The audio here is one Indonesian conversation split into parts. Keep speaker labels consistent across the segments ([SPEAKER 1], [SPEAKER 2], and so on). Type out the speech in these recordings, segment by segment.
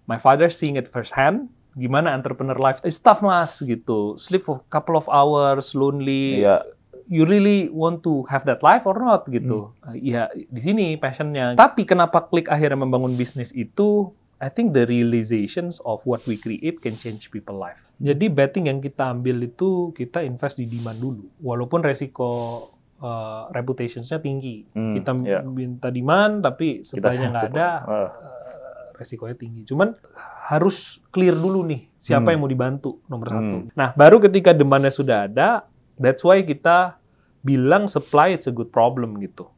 [SPEAKER 1] my father seeing it firsthand, gimana entrepreneur life. It's tough mas gitu. Sleep for a couple of hours, lonely.
[SPEAKER 2] Iya.
[SPEAKER 1] You really want to have that life or not gitu. Ya di sini passionnya. Tapi kenapa klik akhirnya membangun bisnis itu? I think the realizations of what we create can change people life. Jadi betting yang kita ambil itu kita invest di demand dulu. Walaupun resiko reputationsnya tinggi. Kita minta demand tapi supply-nya nggak ada, resikonya tinggi. Cuman harus clear dulu nih siapa yang mau dibantu nomor satu. Nah baru ketika demand-nya sudah ada, that's why kita bilang supply it's a good problem gitu.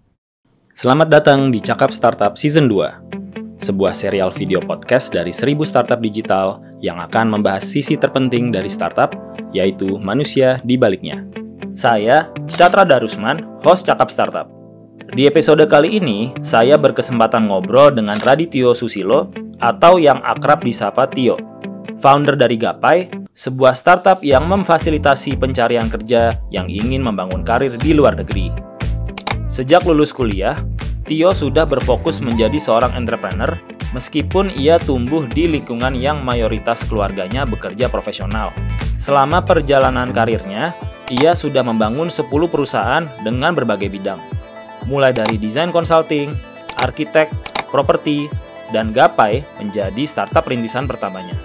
[SPEAKER 3] Selamat datang di Cakap Startup Season 2. Sebuah serial video podcast dari 1000 startup digital yang akan membahas sisi terpenting dari startup, yaitu manusia di baliknya. Saya, Catra Darusman, host Cakap Startup. Di episode kali ini, saya berkesempatan ngobrol dengan Radityo Susilo atau yang akrab disapa Tio, founder dari Gapai, sebuah startup yang memfasilitasi pencarian kerja yang ingin membangun karir di luar negeri. Sejak lulus kuliah, Tio sudah berfokus menjadi seorang entrepreneur meskipun ia tumbuh di lingkungan yang mayoritas keluarganya bekerja profesional. Selama perjalanan karirnya, ia sudah membangun 10 perusahaan dengan berbagai bidang. Mulai dari desain consulting, arsitek, properti, dan Gapai menjadi startup rintisan pertamanya.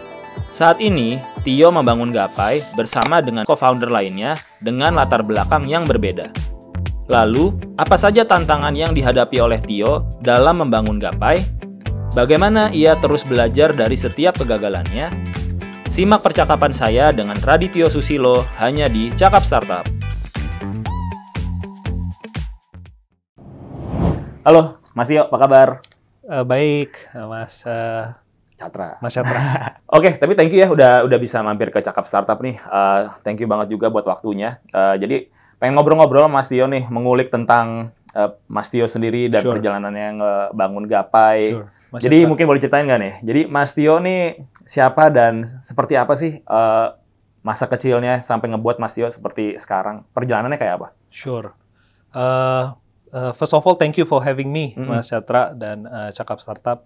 [SPEAKER 3] Saat ini, Tio membangun Gapai bersama dengan co-founder lainnya dengan latar belakang yang berbeda. Lalu, apa saja tantangan yang dihadapi oleh Tio dalam membangun Gapai? Bagaimana ia terus belajar dari setiap kegagalannya? Simak percakapan saya dengan Radityo Susilo hanya di Cakap Startup.
[SPEAKER 2] Halo, Mas Tio, apa kabar?
[SPEAKER 1] Baik, Mas
[SPEAKER 2] Catra.
[SPEAKER 1] Mas Catra.
[SPEAKER 2] Oke, tapi thank you ya udah bisa mampir ke Cakap Startup nih. Thank you banget juga buat waktunya. Jadi pengen ngobrol-ngobrol Mas Tio nih, mengulik tentang Mas Tio sendiri dan perjalanannya ngebangun Gapai. Jadi mungkin boleh ceritain nggak nih? Jadi Mas Tio nih siapa dan seperti apa sih masa kecilnya sampai ngebuat Mas Tio seperti sekarang? Perjalanannya kayak apa?
[SPEAKER 1] Sure. First of all, thank you for having me, Mas Catra dan Cakap Startup.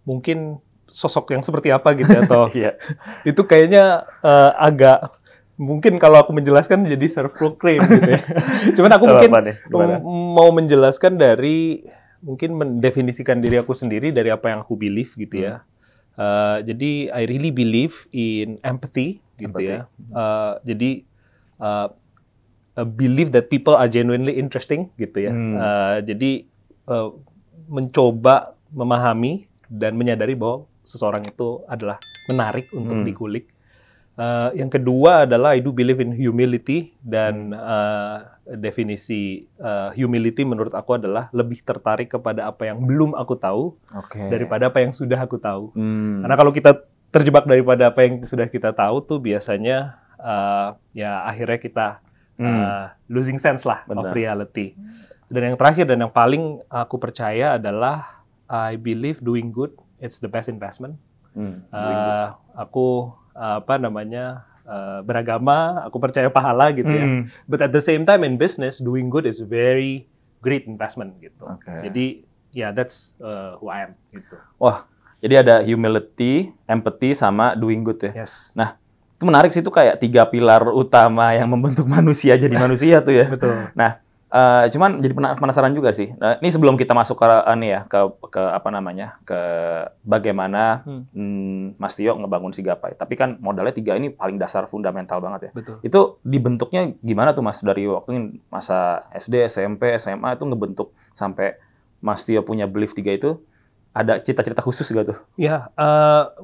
[SPEAKER 1] Mungkin sosok yang seperti apa gitu atau itu kayaknya agak mungkin kalau aku menjelaskan jadi self-proclaim gitu ya. Cuman aku mungkin mau menjelaskan dari, mungkin mendefinisikan diri aku sendiri dari apa yang aku believe gitu ya. Jadi I really believe in empathy gitu ya. Jadi believe that people are genuinely interesting gitu ya. Jadi mencoba memahami dan menyadari bahwa seseorang itu adalah menarik untuk dikulik. Yang kedua adalah I do believe in humility dan definisi humility menurut aku adalah lebih tertarik kepada apa yang belum aku tahu daripada apa yang sudah aku tahu. Karena kalau kita terjebak daripada apa yang sudah kita tahu tuh biasanya ya akhirnya kita losing sense lah of reality. Dan yang terakhir dan yang paling aku percaya adalah I believe doing good it's the best investment. Aku beragama, aku percaya pahala gitu ya. But at the same time in business, doing good is very great investment gitu. Jadi, that's who I am gitu.
[SPEAKER 2] Wah, jadi ada humility, empathy, sama doing good ya.
[SPEAKER 1] Yes.
[SPEAKER 2] Nah, itu menarik sih, itu kayak 3 pilar utama yang membentuk manusia jadi manusia tuh ya.
[SPEAKER 1] Betul.
[SPEAKER 2] Nah, cuman jadi penasaran juga sih. Nah, ini sebelum kita masuk ke apa namanya, ke bagaimana Mas Tio ngebangun si Gapai. Tapi kan modalnya 3 ini paling dasar, fundamental banget ya.
[SPEAKER 1] Betul.
[SPEAKER 2] Itu dibentuknya gimana tuh Mas? Dari waktu masa SD, SMP, SMA itu ngebentuk sampai Mas Tio punya belief 3 itu, ada cita-cita khusus gak tuh?
[SPEAKER 1] Ya,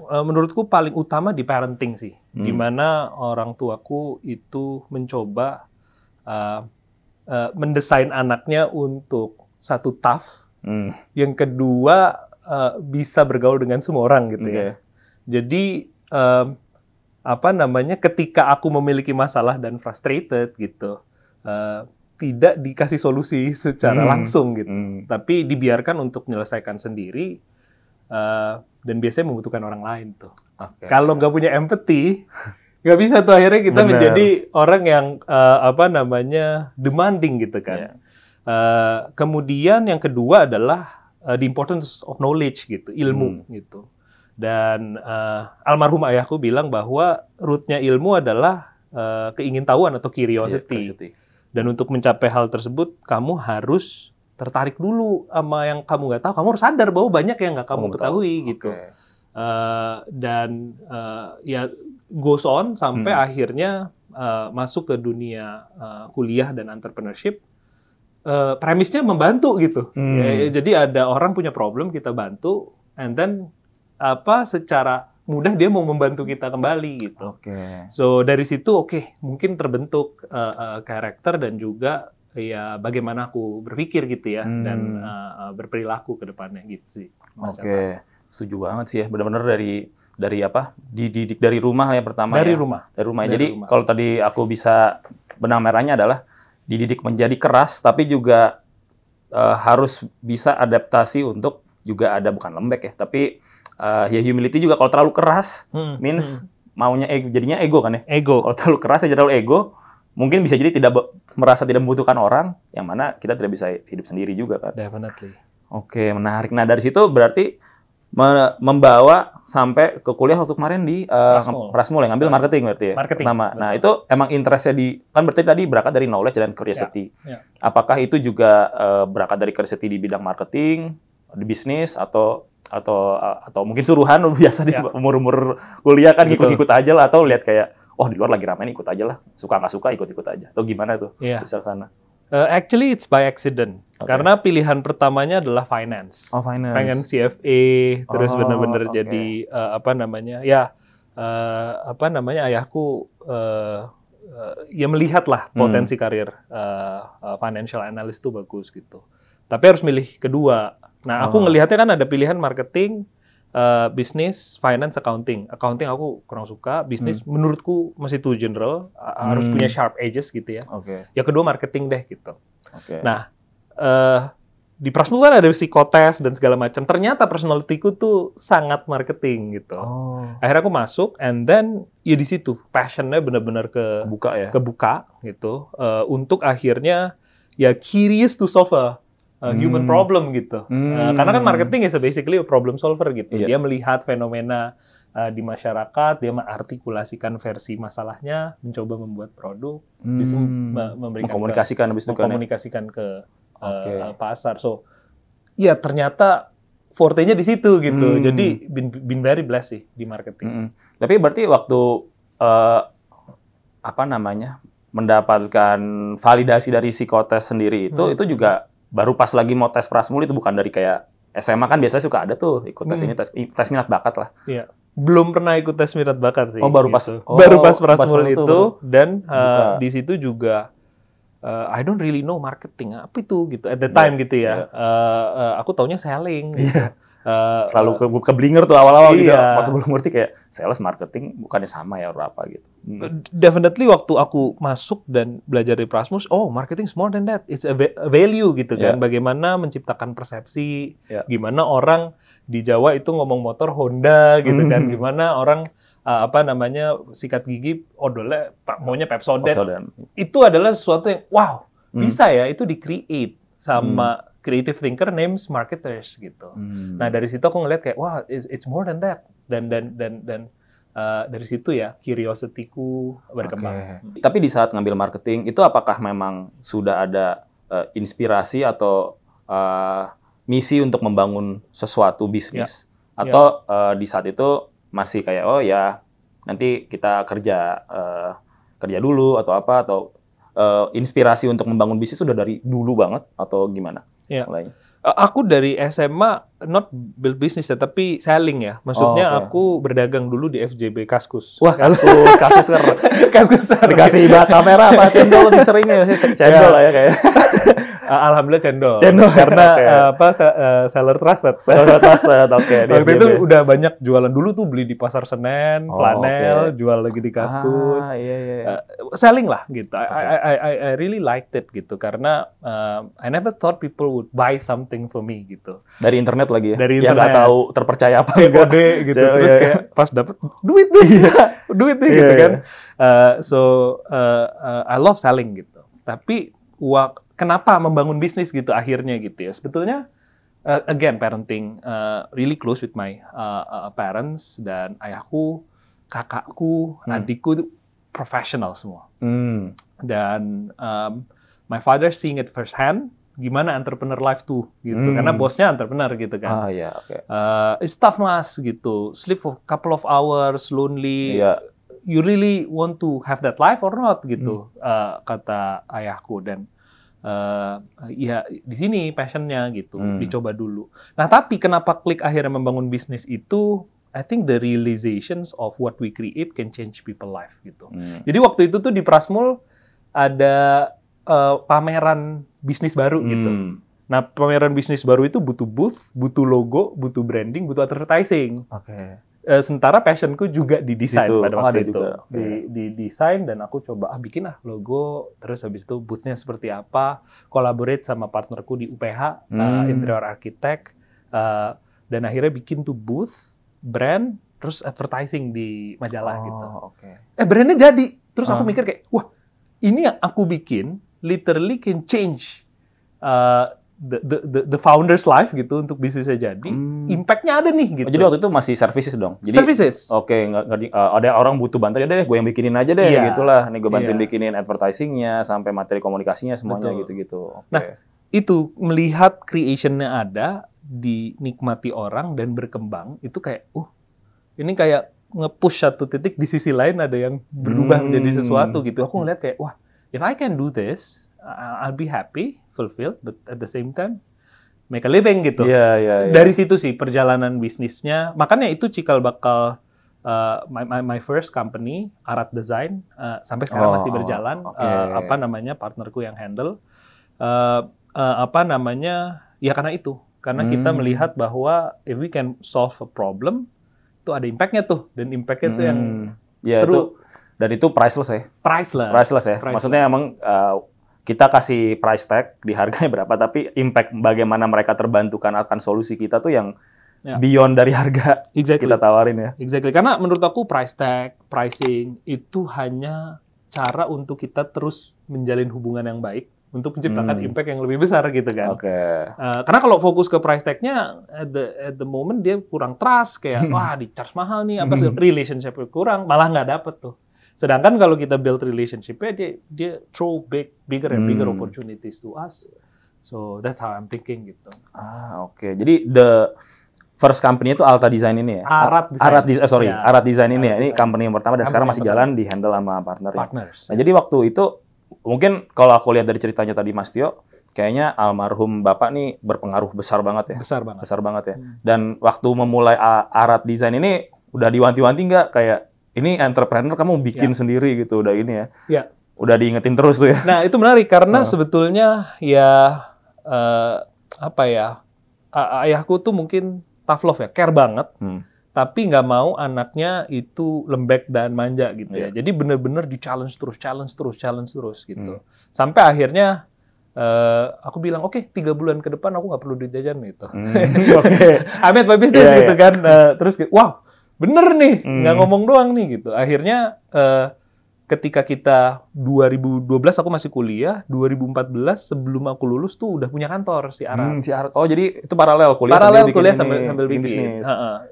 [SPEAKER 1] menurutku paling utama di parenting sih. Di mana orang tuaku itu mencoba mendesain anaknya untuk satu tough, yang kedua bisa bergaul dengan semua orang gitu ya. Jadi ketika aku memiliki masalah dan frustrated gitu, tidak dikasih solusi secara langsung gitu, tapi dibiarkan untuk menyelesaikan sendiri, dan biasanya membutuhkan orang lain tuh. Kalau nggak punya empathy, nggak bisa tuh akhirnya kita menjadi orang yang demanding gitu kan. Kemudian yang kedua adalah the importance of knowledge gitu, ilmu gitu. Dan almarhum ayahku bilang bahwa root-nya ilmu adalah keingintahuan atau curiosity. Dan untuk mencapai hal tersebut, kamu harus tertarik dulu sama yang kamu nggak tahu. Kamu harus sadar bahwa banyak yang nggak kamu ketahui gitu. Dan ya goes on sampai akhirnya masuk ke dunia kuliah dan entrepreneurship. Premisnya membantu gitu. Jadi ada orang punya problem, kita bantu, and then secara mudah dia mau membantu kita kembali gitu. So dari situ mungkin terbentuk karakter dan juga ya bagaimana aku berpikir gitu ya dan berperilaku ke depannya gitu sih.
[SPEAKER 2] Setuju banget sih ya. Benar-benar dari apa? Dididik dari rumah ya pertama.
[SPEAKER 1] Dari
[SPEAKER 2] ya.
[SPEAKER 1] rumah.
[SPEAKER 2] Dari rumah. Jadi kalau tadi aku bisa benang merahnya adalah dididik menjadi keras tapi juga harus bisa adaptasi untuk juga ada bukan lembek ya, tapi ya humility juga. Kalau terlalu keras means maunya jadinya ego kan ya. Kalau terlalu keras ya terlalu ego, mungkin bisa jadi merasa tidak membutuhkan orang, yang mana kita tidak bisa hidup sendiri juga kan.
[SPEAKER 1] Definitely.
[SPEAKER 2] Menarik. Nah, dari situ berarti membawa sampai ke kuliah waktu kemarin di Prasmul yang ngambil marketing berarti ya. Pertama. Nah, itu emang interestnya kan berarti tadi berangkat dari knowledge dan curiosity. Apakah itu juga berangkat dari curiosity di bidang marketing, di bisnis atau mungkin suruhan biasa di umur-umur kuliah kan ikut-ikut aja lah, atau lihat kayak di luar lagi ramai nih ikut aja lah, suka nggak suka ikut-ikut aja, atau gimana tuh bisa ke sana?
[SPEAKER 1] Actually it's by accident karena pilihan pertamanya adalah finance.
[SPEAKER 2] Finance.
[SPEAKER 1] Pengen CFA terus benar-benar jadi ayahku ya melihat lah potensi karir financial analyst itu bagus gitu. Tapi harus milih kedua. Nah, aku ngelihatnya kan ada pilihan marketing, bisnis, finance, accounting. Accounting aku kurang suka, bisnis menurutku masih too general, harus punya sharp edges gitu ya. Ya kedua marketing deh gitu. Nah, di Prasmul kan ada psikotes dan segala macam. Ternyata personality-ku tuh sangat marketing gitu. Akhirnya aku masuk, and then ya di situ passion-nya benar-benar kebuka gitu. Untuk akhirnya ya curious to solve human problem gitu. Karena kan marketing is basically a problem solver gitu. Dia melihat fenomena di masyarakat, dia mengartikulasikan versi masalahnya, mencoba membuat produk, bisa mengkomunikasikan ke pasar. So, ya ternyata forte-nya di situ gitu. Jadi been very blessed sih di marketing.
[SPEAKER 2] Tapi berarti waktu mendapatkan validasi dari psikotes sendiri itu juga baru pas lagi mau tes Prasmul, itu bukan dari kayak SMA kan biasanya suka ada tuh ikut tes ini, tes minat bakat lah.
[SPEAKER 1] Iya. Belum pernah ikut tes minat bakat sih.
[SPEAKER 2] Baru
[SPEAKER 1] pas Prasmul itu dan di situ juga I don't really know marketing apa itu gitu at the time gitu ya. Aku taunya selling gitu.
[SPEAKER 2] Selalu keblinger tuh awal-awal gitu. Waktu belum ngerti kayak sales marketing bukannya sama ya berapa gitu.
[SPEAKER 1] Definitely waktu aku masuk dan belajar di Prasmul, marketing is more than that. It's a value gitu kan. Bagaimana menciptakan persepsi, gimana orang di Jawa itu ngomong motor Honda gitu kan. Gimana orang sikat gigi odolnya maunya Pepsodent. Itu adalah sesuatu yang bisa ya itu di-create sama creative thinker names marketers gitu. Nah dari situ aku ngeliat kayak it's more than that, dan dari situ ya curiosity-ku berkembang.
[SPEAKER 2] Tapi di saat ngambil marketing itu apakah memang sudah ada inspirasi atau misi untuk membangun sesuatu bisnis atau di saat itu masih kayak nanti kita kerja dulu atau apa, atau inspirasi untuk membangun bisnis sudah dari dulu banget atau gimana?
[SPEAKER 1] Aku dari SMA not build business ya, tapi selling ya. Maksudnya aku berdagang dulu di FJB Kaskus.
[SPEAKER 2] Wah, Kaskus dikasih kamera apa cendol lebih seringnya sih cendol lah ya kayak.
[SPEAKER 1] Alhamdulillah cendol. Karena seller trusted. Waktu itu udah banyak jualan dulu tuh, beli di Pasar Senen, flanel, jual lagi di Kaskus. Selling lah gitu. I really liked it gitu karena I never thought people would buy something for me gitu.
[SPEAKER 2] Dari internet lagi ya?
[SPEAKER 1] Dari internet.
[SPEAKER 2] Yang nggak tahu terpercaya apa.
[SPEAKER 1] COD gitu. Terus kayak pas dapet duit nih gitu kan. I love selling gitu. Tapi kenapa membangun bisnis gitu akhirnya gitu ya? Sebetulnya Again, parenting really close with my parents, dan ayahku, kakakku, adikku itu professional semua. Dan my father seeing it firsthand, gimana entrepreneur life tuh, gitu. Karena bosnya entrepreneur gitu kan. It's tough mas, gitu. Sleep for a couple of hours, lonely. You really want to have that life or not, gitu. Kata ayahku. Dan ya di sini passionnya gitu, dicoba dulu. Nah tapi kenapa Klik akhirnya membangun bisnis itu, I think the realizations of what we create can change people life gitu. Jadi waktu itu tuh di Prasmul ada pameran bisnis baru gitu. Nah pameran bisnis baru itu butuh booth, butuh logo, butuh branding, butuh advertising. Sementara passionku juga di desain pada waktu itu. Di desain, dan aku coba bikin logo, terus habis itu booth-nya seperti apa, collaborate sama partnerku di UPH, interior architect, dan akhirnya bikin tuh booth, brand, terus advertising di majalah gitu. Brandnya jadi. Terus aku mikir kayak, wah ini yang aku bikin literally can change the founder's life gitu untuk bisnisnya jadi, impact-nya ada nih gitu.
[SPEAKER 2] Jadi waktu itu masih services dong. Jadi,
[SPEAKER 1] services.
[SPEAKER 2] Ada orang butuh bantuan, ya deh gue yang bikinin aja deh gitulah. Nih gue bantuin bikinin advertising-nya sampai materi komunikasinya semuanya gitu-gitu.
[SPEAKER 1] Nah, itu melihat creation-nya ada, dinikmati orang dan berkembang, itu kayak ini kayak nge-push satu titik, di sisi lain ada yang berubah menjadi sesuatu gitu. Aku ngeliat kayak, wah, if I can do this, I'll be happy, fulfilled, but at the same time make a living gitu. Dari situ sih perjalanan bisnisnya. Makanya itu cikal bakal my first company, Arat Design, sampai sekarang masih berjalan. Partnerku yang handle. Ya karena itu. Karena kita melihat bahwa if we can solve a problem, itu ada impact-nya tuh. Dan impact-nya tuh yang seru.
[SPEAKER 2] Dan itu priceless ya? Priceless ya? Maksudnya emang kita kasih price tag di harganya berapa, tapi impact bagaimana mereka terbantukan akan solusi kita tuh yang beyond dari harga kita tawarin ya.
[SPEAKER 1] Karena menurut aku price tag, pricing itu hanya cara untuk kita terus menjalin hubungan yang baik untuk menciptakan impact yang lebih besar gitu kan. Karena kalau fokus ke price tag-nya at the moment dia kurang trust, kayak wah di charge mahal nih, relationship kurang, malah nggak dapet tuh. Sedangkan kalau kita build relationship-nya, dia throw bigger and bigger opportunities to us. So that's how I'm thinking gitu.
[SPEAKER 2] Jadi the first company itu Alta Design ini ya? Arat Design ini ya. Ini company yang pertama dan sekarang masih jalan di handle sama partners. Nah, jadi waktu itu mungkin kalau aku lihat dari ceritanya tadi Mas Tio, kayaknya almarhum Bapak nih berpengaruh besar banget ya. Besar banget ya. Dan waktu memulai Arat Design ini udah diwanti-wanti nggak kayak ini entrepreneur kamu bikin sendiri gitu, udah ini ya. Udah diingetin terus tuh ya.
[SPEAKER 1] Nah, itu menarik karena sebetulnya ayahku tuh mungkin tough love ya, care banget. Tapi nggak mau anaknya itu lembek dan manja gitu ya. Jadi bener-bener di-challenge terus gitu. Sampai akhirnya aku bilang, oke, 3 bulan ke depan aku nggak perlu duit jajan gitu. I made my business gitu kan. Terus wow, bener nih, nggak ngomong doang nih gitu. Akhirnya ketika kita 2012 aku masih kuliah, 2014 sebelum aku lulus tuh udah punya kantor si Arat.
[SPEAKER 2] Oh jadi itu paralel kuliah sambil bikin bisnis.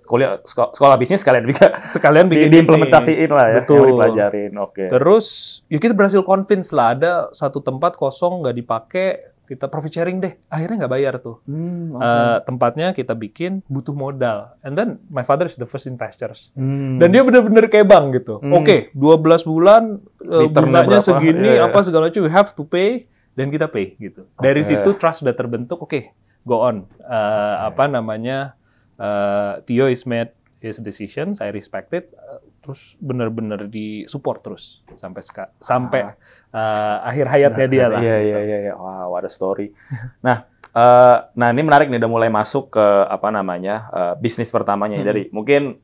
[SPEAKER 2] Kuliah sekolah bisnis sekalian bikin diimplementasiin lah ya.
[SPEAKER 1] Betul.
[SPEAKER 2] Yang dipelajarin.
[SPEAKER 1] Terus ya kita berhasil convince lah, ada satu tempat kosong nggak dipakai, kita profit sharing deh. Akhirnya nggak bayar tuh. Tempatnya kita bikin, butuh modal. And then my father is the first investors. Dan dia bener-bener kayak bank gitu. Oke, 12 bulan, bunganya segini, segala macam, we have to pay, dan kita pay gitu. Dari situ trust sudah terbentuk, go on. Tio is made his decision, I respect it. Terus benar-benar di-support terus sampai akhir hayatnya dia lah.
[SPEAKER 2] Iya. Wow, what a story. Nah, ini menarik nih, udah mulai masuk ke bisnis pertamanya dari mungkin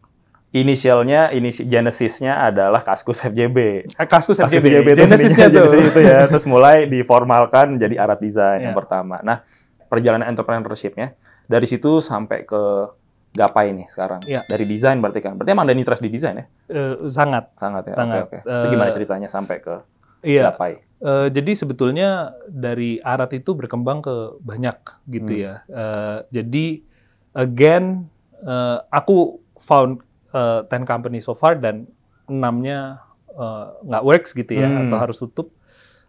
[SPEAKER 2] genesisnya adalah Kaskus FJB.
[SPEAKER 1] Kaskus FJB genesisnya
[SPEAKER 2] itu ya. Terus mulai diformalkan jadi Arat Design yang pertama. Nah, perjalanan entrepreneurship-nya dari situ sampai ke gapai nih sekarang. Dari desain berarti kan. Berarti emang ada interest di desain ya?
[SPEAKER 1] Sangat
[SPEAKER 2] ya. Oke. Itu gimana ceritanya sampai ke
[SPEAKER 1] Iya.
[SPEAKER 2] Gapai?
[SPEAKER 1] Jadi sebetulnya dari Arat itu berkembang ke banyak gitu ya. Jadi again, aku found 10 company so far dan 6-nya nggak works gitu ya, atau harus tutup.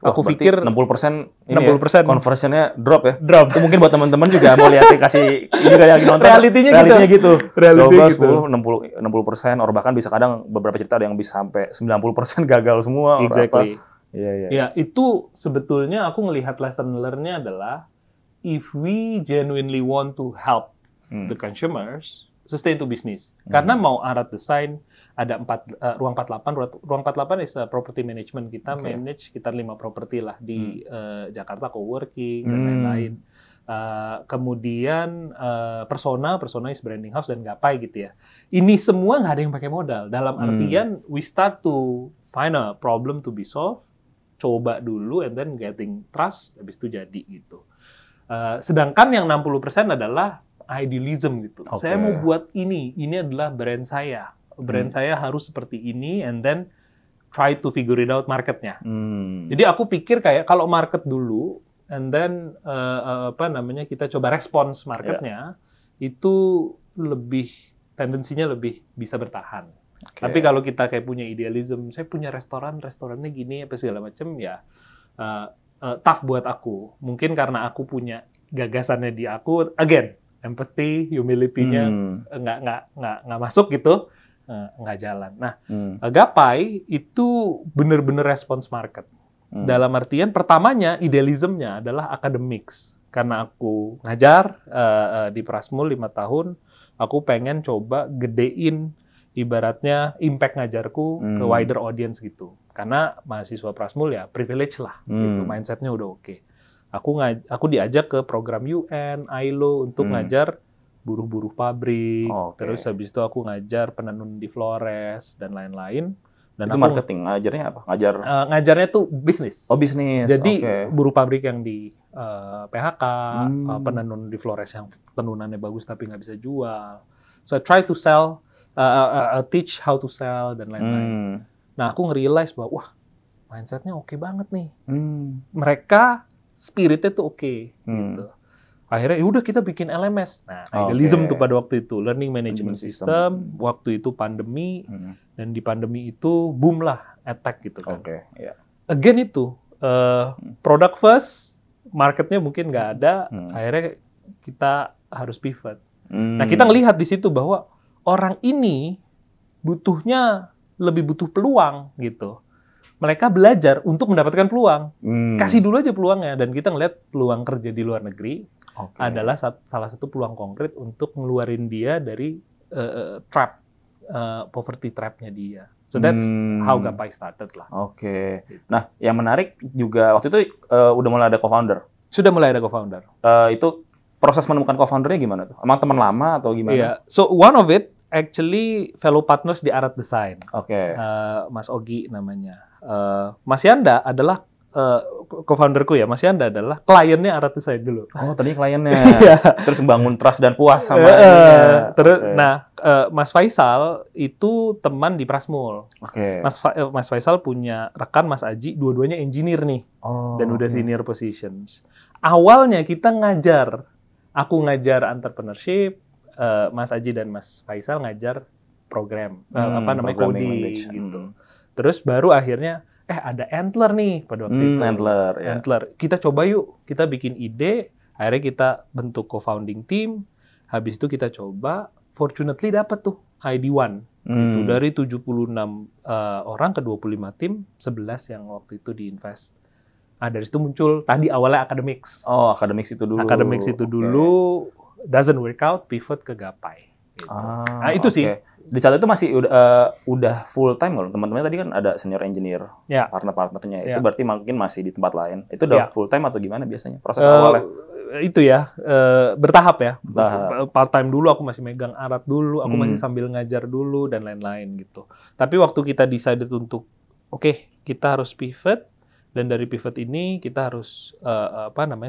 [SPEAKER 1] Aku pikir
[SPEAKER 2] 60% ini
[SPEAKER 1] 60%
[SPEAKER 2] conversionnya drop ya.
[SPEAKER 1] drop.
[SPEAKER 2] Itu mungkin buat teman-teman juga mau lihat kasih juga yang nonton.
[SPEAKER 1] Realitinya gitu.
[SPEAKER 2] Coba 60%, or bahkan bisa kadang beberapa cerita ada yang bisa sampai 90% gagal semua.
[SPEAKER 1] Exactly.
[SPEAKER 2] Iya.
[SPEAKER 1] Ya, itu sebetulnya aku ngelihat lesson learn-nya adalah if we genuinely want to help the consumers, sustain to business. Karena mau Arat Design ada ruang 48. Ruang 48 is property management. Kita manage sekitar 5 properti lah di Jakarta, co-working dan lain-lain. Kemudian Persona is branding house dan Gapai gitu ya. Ini semua nggak ada yang pakai modal. Dalam artian we start to find a problem to be solved, coba dulu and then getting trust, habis itu jadi gitu. Sedangkan yang 60% adalah idealism gitu. Saya mau buat ini adalah brand saya. Brand saya harus seperti ini, and then try to figure it out marketnya. Jadi aku pikir kayak kalau market dulu, and then kita coba respons marketnya, itu lebih tendensinya lebih bisa bertahan. Tapi kalau kita kayak punya idealism, saya punya restorannya gini apa segala macam ya, tough buat aku. Mungkin karena aku punya gagasannya di aku, again, empathy, humility-nya nggak masuk gitu, nggak jalan. Nah, Gapai itu benar-benar respons market. Dalam artian pertamanya idealismnya adalah academics. Karena aku ngajar di Prasmul 5 tahun, aku pengen coba gedein ibaratnya impact ngajarku ke wider audience gitu. Karena mahasiswa Prasmul ya privilege lah, gitu. Mindsetnya udah oke. Aku diajak ke program UN, ILO untuk ngajar buruh-buruh pabrik. Terus habis itu aku ngajar penenun di Flores dan lain-lain. Dan
[SPEAKER 2] itu marketing, ngajarnya apa?
[SPEAKER 1] Ngajarnya tuh bisnis.
[SPEAKER 2] Oh, bisnis.
[SPEAKER 1] Jadi buruh pabrik yang di PHK, penenun di Flores yang tenunannya bagus tapi nggak bisa jual. So I try to sell, teach how to sell dan lain-lain. Nah aku nge-realize bahwa wah mindsetnya oke banget nih. Mereka spiritnya tuh oke, gitu. Akhirnya udah kita bikin LMS. Nah, idealism tuh pada waktu itu, learning management system. Waktu itu pandemi, dan di pandemi itu boom lah, attack gitu kan. Again itu, product first, marketnya mungkin nggak ada, akhirnya kita harus pivot. Nah, kita ngelihat di situ bahwa orang ini lebih butuh peluang gitu. Mereka belajar untuk mendapatkan peluang. Kasih dulu aja peluangnya. Dan kita ngelihat peluang kerja di luar negeri adalah salah satu peluang konkret untuk ngeluarin dia dari poverty trap-nya dia. So that's how Gapai started lah.
[SPEAKER 2] Gitu. Nah, yang menarik juga waktu itu udah mulai ada co-founder?
[SPEAKER 1] Sudah mulai ada co-founder.
[SPEAKER 2] Itu proses menemukan co-foundernya gimana tuh? Emang teman lama atau gimana?
[SPEAKER 1] Iya. So one of it actually fellow partners di Arat Design. Mas Ogi namanya. Mas Yanda adalah co-founderku ya. Mas Yanda adalah kliennya Arat Design dulu.
[SPEAKER 2] Oh, tadinya kliennya. Terus bangun trust dan puas sama
[SPEAKER 1] terus nah, Mas Faisal itu teman di Prasmul. Mas Faisal punya rekan Mas Aji, dua-duanya engineer nih. Dan udah senior positions. Awalnya kita ngajar. Aku ngajar entrepreneurship, Mas Aji dan Mas Faisal ngajar program, coding gitu. Terus baru akhirnya, ada Antler nih pada waktu itu. Antler. Kita coba yuk, kita bikin ide, akhirnya kita bentuk co-founding team, habis itu kita coba, fortunately dapat tuh ID1. Gitu. Dari 76 orang ke 25 tim, 11 yang waktu itu diinvest. Dari situ muncul, tadi awalnya academics.
[SPEAKER 2] Academics itu dulu.
[SPEAKER 1] Doesn't work out, pivot ke Gapai. Gitu. Nah itu sih.
[SPEAKER 2] Di saat itu masih udah full time loh. Teman-teman tadi kan ada senior engineer, partner-partnernya. Itu berarti mungkin masih di tempat lain. Itu udah full time atau gimana biasanya proses awalnya?
[SPEAKER 1] Itu ya, bertahap ya. Part time dulu aku masih megang Arat dulu, aku masih sambil ngajar dulu dan lain-lain gitu. Tapi waktu kita decided untuk kita harus pivot, dan dari pivot ini kita harus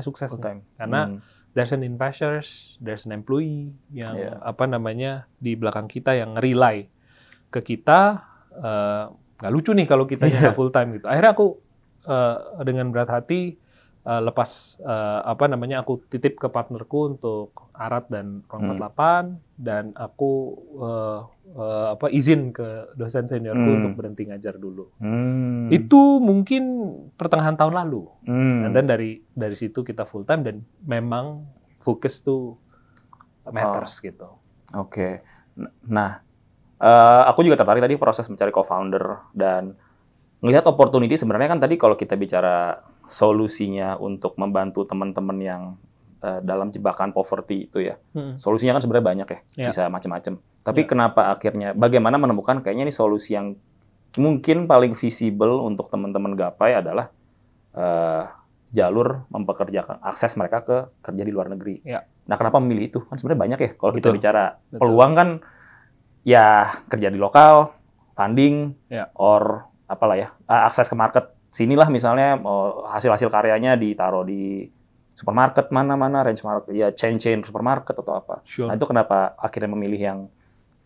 [SPEAKER 1] sukses time. Karena there's an investors, there's an employee yang di belakang kita yang nge-rely ke kita. Nggak lucu nih kalau kita nggak full time gitu. Akhirnya aku dengan berat hati lepas aku titip ke partnerku untuk Arat dan Ruang 48 dan aku izin ke dosen seniorku untuk berhenti ngajar dulu. Itu mungkin pertengahan tahun lalu. Dan dari situ kita full time dan memang fokus tuh matters gitu.
[SPEAKER 2] Oke. Nah, aku juga tertarik tadi proses mencari co-founder dan melihat opportunity. Sebenarnya kan tadi kalau kita bicara solusinya untuk membantu teman-teman yang dalam jebakan poverty itu ya, solusinya kan sebenarnya banyak ya, bisa macam-macam. Tapi kenapa akhirnya, bagaimana menemukan kayaknya ini solusi yang mungkin paling visible untuk teman-teman gapai adalah jalur mempekerjakan akses mereka ke kerja di luar negeri. Nah, kenapa memilih itu? Kan sebenarnya banyak ya kalau kita bicara peluang kan ya kerja di lokal, funding, or apalah ya, akses ke market sinilah misalnya hasil-hasil karyanya ditaruh di supermarket mana-mana, range market, ya chain supermarket atau apa. Nah, itu kenapa akhirnya memilih yang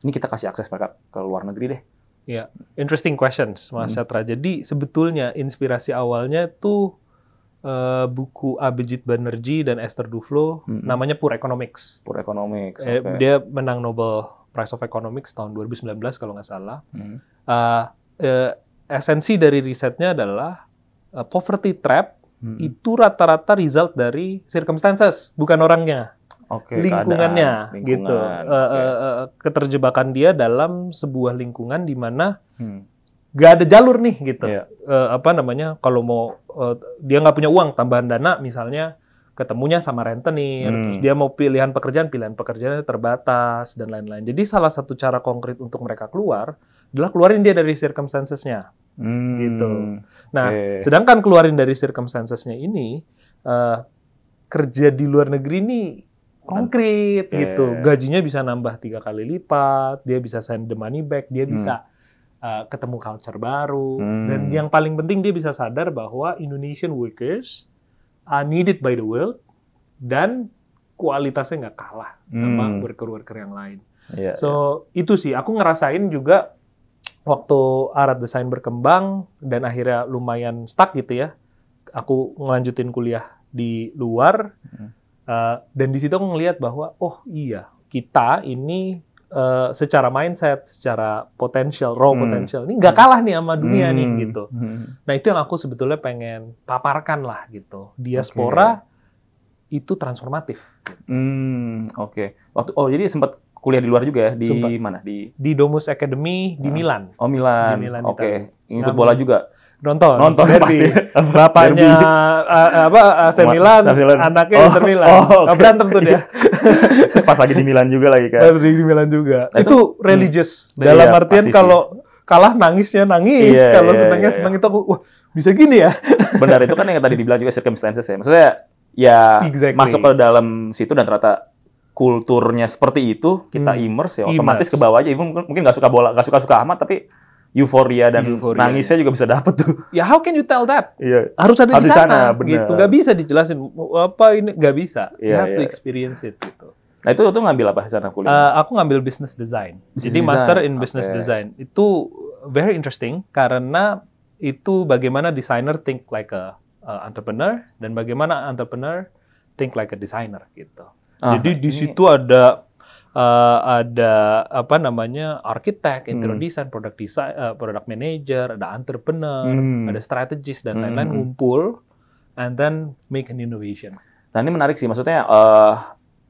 [SPEAKER 2] ini kita kasih akses mereka ke luar negeri deh.
[SPEAKER 1] Ya, interesting questions, Mas Catra. Jadi sebetulnya inspirasi awalnya tuh buku Abhijit Banerjee dan Esther Duflo, namanya Poor Economics.
[SPEAKER 2] Poor Economics.
[SPEAKER 1] Dia menang Nobel Prize of Economics tahun 2019 kalau nggak salah. Esensi dari risetnya adalah poverty trap itu rata-rata result dari circumstances, bukan orangnya. Lingkungannya, gitu. Keterjebakan dia dalam sebuah lingkungan di mana nggak ada jalur nih, gitu. Kalau mau dia nggak punya uang, tambahan dana, misalnya ketemunya sama rentenir, terus dia mau pilihan pekerjaannya terbatas dan lain-lain. Jadi salah satu cara konkret untuk mereka keluar adalah keluarin dia dari circumstances-nya. Gitu. Nah, sedangkan keluarin dari circumstances-nya ini, kerja di luar negeri ini konkret gitu. Gajinya bisa nambah 3 kali lipat, dia bisa send the money back, dia bisa ketemu culture baru, dan yang paling penting dia bisa sadar bahwa Indonesian workers are needed by the world dan kualitasnya nggak kalah sama worker-worker yang lain. Itu sih, aku ngerasain juga waktu Arat Design berkembang dan akhirnya lumayan stuck gitu ya. Aku ngelanjutin kuliah di luar dan di situ aku ngelihat bahwa oh iya, kita ini secara mindset, secara potential, raw potential ini nggak kalah nih sama dunia nih gitu. Nah, itu yang aku sebetulnya pengen paparkan lah gitu. Diaspora itu transformatif.
[SPEAKER 2] Jadi sempat kuliah di luar juga ya? Di mana?
[SPEAKER 1] Di Domus Academy di Milan.
[SPEAKER 2] Oh, Milan. Ikut bola juga?
[SPEAKER 1] Nonton
[SPEAKER 2] pasti.
[SPEAKER 1] Bapaknya AC Milan, anaknya Inter Milan. Berantem tuh dia.
[SPEAKER 2] Terus pas lagi di Milan juga lagi kan?
[SPEAKER 1] Pas di Milan juga. Itu religious. Dalam artian kalau kalah nangisnya nangis, kalau senangnya senang. Itu aku, wah bisa gini ya?
[SPEAKER 2] Benar, itu kan yang tadi dibilang juga circumstances ya. Maksudnya ya masuk ke dalam situ dan ternyata kulturnya seperti itu, kita immerse ya, otomatis ke bawah aja. Mungkin nggak suka bola, nggak suka amat, tapi euforia dan nangisnya juga bisa dapet tuh.
[SPEAKER 1] Ya, how can you tell that? Harus ada di sana gitu. Nggak bisa dijelasin apa ini, nggak bisa. You have to experience it gitu.
[SPEAKER 2] Nah, itu tuh ngambil apa di sana kuliah?
[SPEAKER 1] Aku ngambil business design. Jadi master in business design. Itu very interesting karena itu bagaimana designer think like a entrepreneur dan bagaimana entrepreneur think like a designer gitu. Jadi di situ ada arsitek, interior design, product manager, ada entrepreneur, ada strategist dan lain-lain ngumpul and then make an innovation.
[SPEAKER 2] Nah, ini menarik sih, maksudnya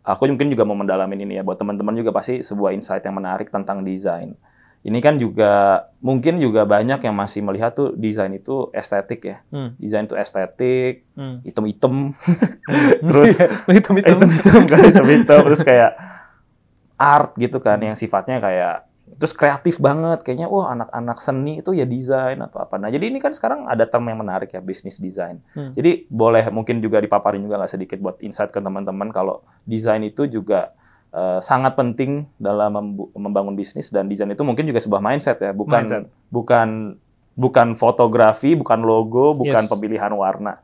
[SPEAKER 2] aku mungkin juga mau mendalamin ini ya, buat teman-teman juga pasti sebuah insight yang menarik tentang desain. Ini kan juga mungkin juga banyak yang masih melihat tuh desain itu estetik ya. Desain itu estetik, hitam-hitam. Terus hitam-hitam terus kayak art gitu kan yang sifatnya kayak terus kreatif banget kayaknya wah anak-anak seni itu ya desain atau apa. Nah, jadi ini kan sekarang ada term yang menarik ya, business design. Jadi boleh mungkin juga dipaparin juga nggak sedikit buat insight ke teman-teman kalau desain itu juga sangat penting dalam membangun bisnis dan desain itu mungkin juga sebuah mindset ya, bukan fotografi, bukan logo, bukan pemilihan warna.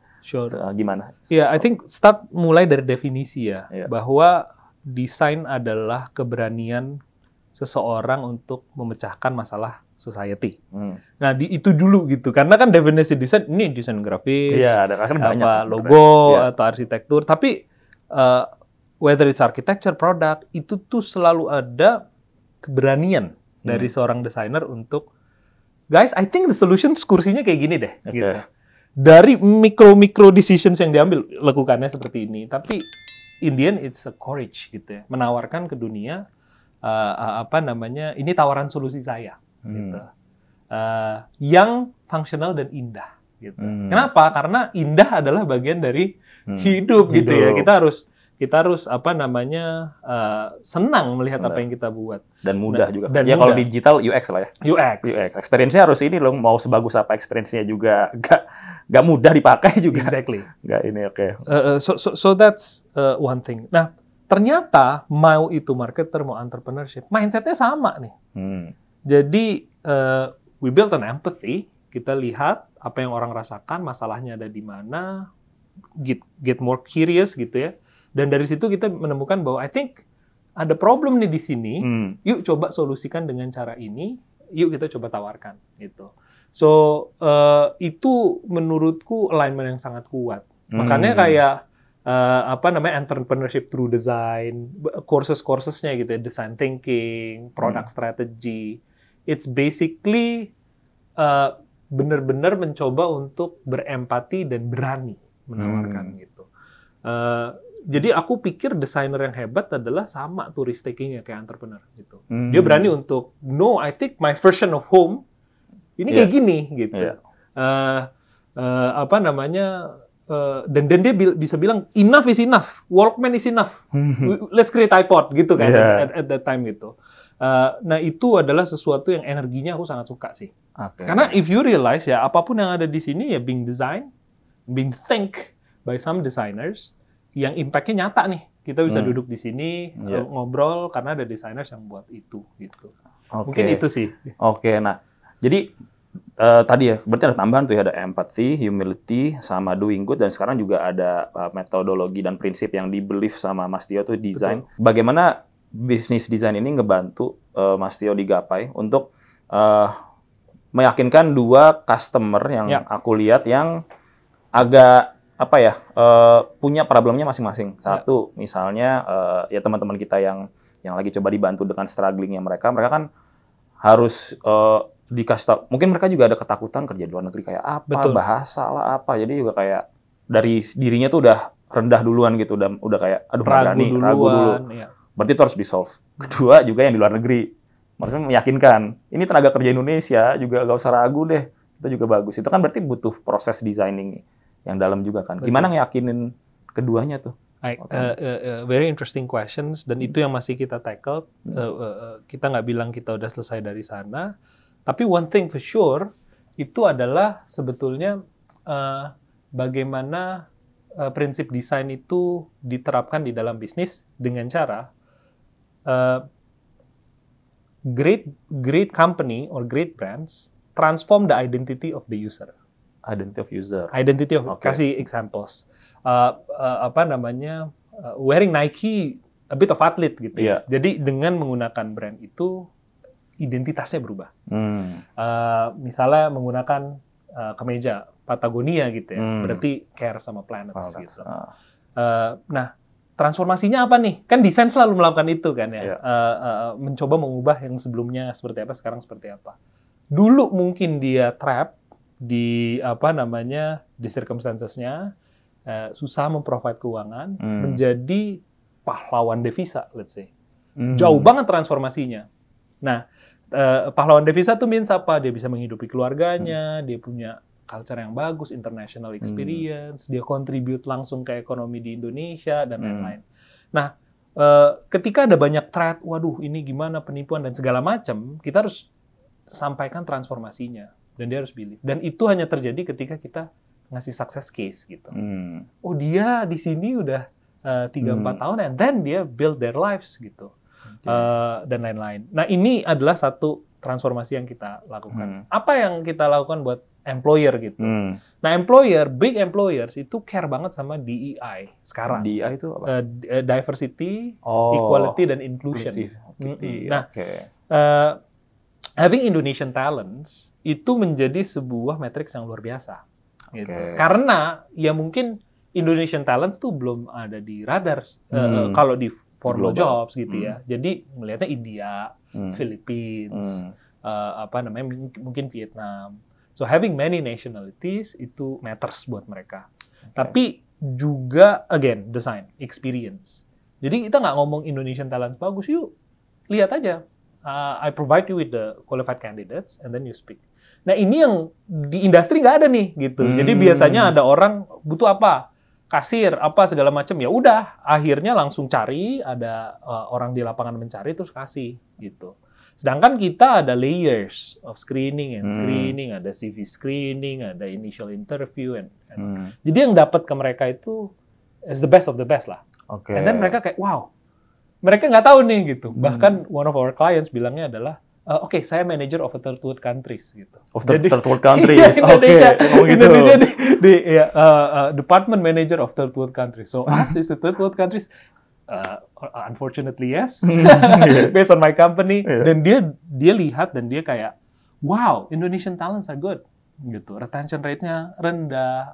[SPEAKER 2] Gimana?
[SPEAKER 1] I think mulai dari definisi ya, bahwa desain adalah keberanian seseorang untuk memecahkan masalah society. Nah, itu dulu gitu. Karena kan definisi desain, ini desain grafis,
[SPEAKER 2] kan banyak
[SPEAKER 1] logo, atau arsitektur. Tapi, whether it's architecture, product, itu tuh selalu ada keberanian dari seorang desainer untuk, guys, I think the solution kursinya kayak gini deh. Gitu. Dari mikro decisions yang diambil, lakukannya seperti ini. Tapi, in the end, it's a courage gitu ya. Menawarkan ke dunia, ini tawaran solusi saya. Gitu. Yang fungsional dan indah. Gitu. Kenapa? Karena indah adalah bagian dari hidup gitu ya. Kita harus senang melihat apa yang kita buat. Dan
[SPEAKER 2] mudah juga. Dan kalau digital UX lah ya.
[SPEAKER 1] UX.
[SPEAKER 2] Experience-nya harus ini loh, mau sebagus apa experience-nya juga nggak mudah dipakai juga.
[SPEAKER 1] Exactly.
[SPEAKER 2] Nggak ini
[SPEAKER 1] So that's one thing. Nah, ternyata mau itu marketer, mau entrepreneurship, mindset-nya sama nih. Jadi, we build an empathy, kita lihat apa yang orang rasakan, masalahnya ada di mana, get more curious gitu ya. Dan dari situ kita menemukan bahwa I think ada problem nih di sini, yuk coba solusikan dengan cara ini, yuk kita coba tawarkan gitu. So, itu menurutku alignment yang sangat kuat. Makanya kayak entrepreneurship through design, courses-coursesnya gitu ya, design thinking, product strategy. It's basically benar-benar mencoba untuk berempati dan berani menawarkan gitu. Jadi aku pikir desainer yang hebat adalah sama tuh risk takingnya kayak entrepreneur gitu. Dia berani untuk, no, I think my version of home ini kayak gini gitu. Dan dia bisa bilang enough is enough, Walkman is enough, let's create iPod gitu kan at that time gitu. Nah itu adalah sesuatu yang energinya aku sangat suka sih. Karena if you realize ya apapun yang ada di sini ya being designed, being think by some designers yang impact-nya nyata nih. Kita bisa duduk di sini ngobrol karena ada designers yang buat itu gitu. Mungkin itu sih.
[SPEAKER 2] Nah jadi tadi ya, berarti ada tambahan tuh ya, ada empathy, humility, sama doing good, dan sekarang juga ada metodologi dan prinsip yang di-believe sama Mas Tio tuh design. Betul. Bagaimana bisnis design ini ngebantu Mas Tio digapai untuk meyakinkan dua customer yang aku lihat yang agak punya problemnya masing-masing. Satu, misalnya ya teman-teman kita yang lagi coba dibantu dengan strugglingnya mereka kan harus dikasih tahu. Mungkin mereka juga ada ketakutan kerja di luar negeri kayak apa, bahasa lah apa. Jadi juga kayak dari dirinya tuh udah rendah duluan gitu, udah kayak aduh ragu dulu.
[SPEAKER 1] Ya.
[SPEAKER 2] Berarti itu harus di-solve. Kedua juga yang di luar negeri. Maksudnya meyakinkan, ini tenaga kerja Indonesia juga gak usah ragu deh. Itu juga bagus. Itu kan berarti butuh proses designing yang dalam juga kan. Gimana ngeyakinin keduanya tuh?
[SPEAKER 1] Very interesting questions, dan itu yang masih kita tackle. Kita nggak bilang kita udah selesai dari sana. Tapi one thing for sure, itu adalah sebetulnya bagaimana prinsip desain itu diterapkan di dalam bisnis dengan cara great company or great brands transform the identity of the user. Identity of kasih examples. Wearing Nike, a bit of athlete gitu ya. Jadi dengan menggunakan brand itu identitasnya berubah. Misalnya menggunakan kemeja Patagonia gitu ya, berarti care sama planet gitu. Nah, transformasinya apa nih? Kan desain selalu melakukan itu kan ya, mencoba mengubah yang sebelumnya seperti apa, sekarang seperti apa. Dulu mungkin dia trap di di circumstances-nya, susah memprovide keuangan, menjadi pahlawan devisa, let's say. Jauh banget transformasinya. Nah, pahlawan devisa tuh means apa? Dia bisa menghidupi keluarganya, dia punya culture yang bagus, international experience, dia contribute langsung ke ekonomi di Indonesia, dan lain-lain. Nah, ketika ada banyak threat, waduh ini gimana penipuan dan segala macam, kita harus sampaikan transformasinya, dan dia harus believe. Dan itu hanya terjadi ketika kita ngasih success case gitu. Oh dia di sini udah 3-4 tahun, and then dia build their lives gitu. dan lain-lain. Nah, ini adalah satu transformasi yang kita lakukan. Apa yang kita lakukan buat employer gitu? Nah, big employers itu care banget sama DEI sekarang.
[SPEAKER 2] DEI itu apa?
[SPEAKER 1] Diversity, equality, dan inclusion. Nah, having Indonesian talents itu menjadi sebuah matriks yang luar biasa. Gitu. Karena ya mungkin Indonesian talents tuh belum ada di radar kalau di formal jobs gitu ya. Jadi melihatnya India, Philippines, mungkin Vietnam. So having many nationalities itu matters buat mereka. Tapi juga again design, experience. Jadi kita nggak ngomong Indonesian talent bagus, yuk lihat aja. I provide you with the qualified candidates and then you speak. Nah ini yang di industri nggak ada nih gitu. Jadi biasanya ada orang butuh apa? Kasir apa segala macam, ya udah akhirnya langsung cari, ada orang di lapangan mencari terus kasih gitu. Sedangkan kita ada layers of screening, ada CV screening, ada initial interview jadi yang dapat ke mereka itu is the best of the best lah. And then mereka kayak wow, mereka nggak tahu nih gitu. Bahkan one of our clients bilangnya adalah Oke, saya manager of a third world countries gitu.
[SPEAKER 2] Third world countries.
[SPEAKER 1] Indonesia di department manager of third world countries. So us is the third world countries. Unfortunately yes, based on my company. Dan dia lihat dan dia kayak, wow, Indonesian talents are good gitu. Retention rate-nya rendah,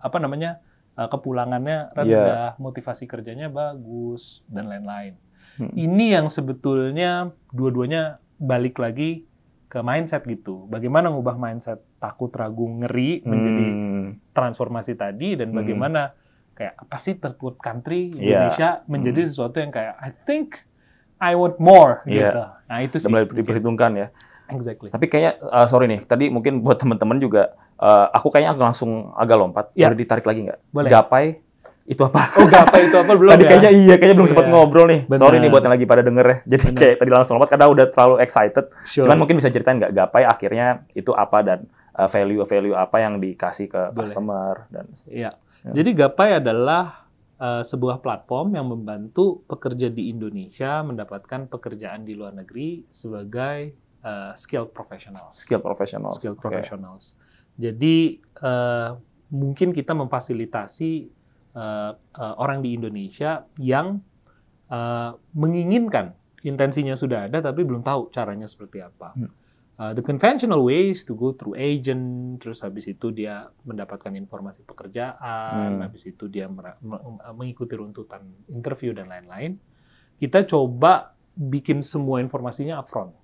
[SPEAKER 1] kepulangannya rendah, motivasi kerjanya bagus dan lain-lain. Ini yang sebetulnya dua-duanya balik lagi ke mindset gitu. Bagaimana ngubah mindset takut, ragu, ngeri menjadi transformasi tadi, dan bagaimana kayak apa sih third world country Indonesia menjadi sesuatu yang kayak I think I want more gitu. Nah itu sih
[SPEAKER 2] mulai diperhitungkan ya.
[SPEAKER 1] Exactly.
[SPEAKER 2] Tapi kayaknya sorry nih, tadi mungkin buat teman-teman juga aku kayaknya langsung agak lompat. Boleh ditarik lagi nggak?
[SPEAKER 1] Boleh.
[SPEAKER 2] Gapai itu apa?
[SPEAKER 1] Oh, gapai itu apa belum?
[SPEAKER 2] Tadi kayaknya belum sempat ngobrol nih. Bener. Sorry nih buat yang lagi pada denger ya. Jadi kayak tadi langsung lompat karena udah terlalu excited. Cuman mungkin bisa ceritain nggak gapai akhirnya itu apa dan value apa yang dikasih ke customer dan.
[SPEAKER 1] Jadi gapai adalah sebuah platform yang membantu pekerja di Indonesia mendapatkan pekerjaan di luar negeri sebagai skilled professionals. Jadi mungkin kita memfasilitasi orang di Indonesia yang menginginkan, intensinya sudah ada tapi belum tahu caranya seperti apa. The conventional way is to go through agent, terus habis itu dia mendapatkan informasi pekerjaan, habis itu dia mengikuti runtutan interview dan lain-lain. Kita coba bikin semua informasinya upfront.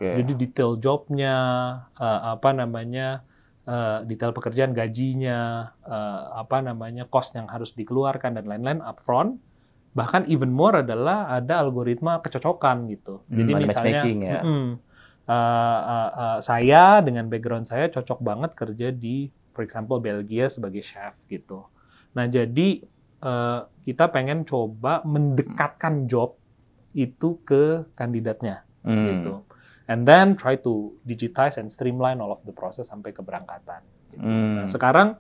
[SPEAKER 1] Jadi detail jobnya, detail pekerjaan, gajinya, cost yang harus dikeluarkan dan lain-lain upfront. Bahkan even more adalah ada algoritma kecocokan gitu. Jadi misalnya saya dengan background saya cocok banget kerja di, for example, Belgia sebagai chef gitu. Nah jadi kita pengen coba mendekatkan job itu ke kandidatnya gitu. And then try to digitize and streamline all of the process sampai keberangkatan. Gitu. Nah, sekarang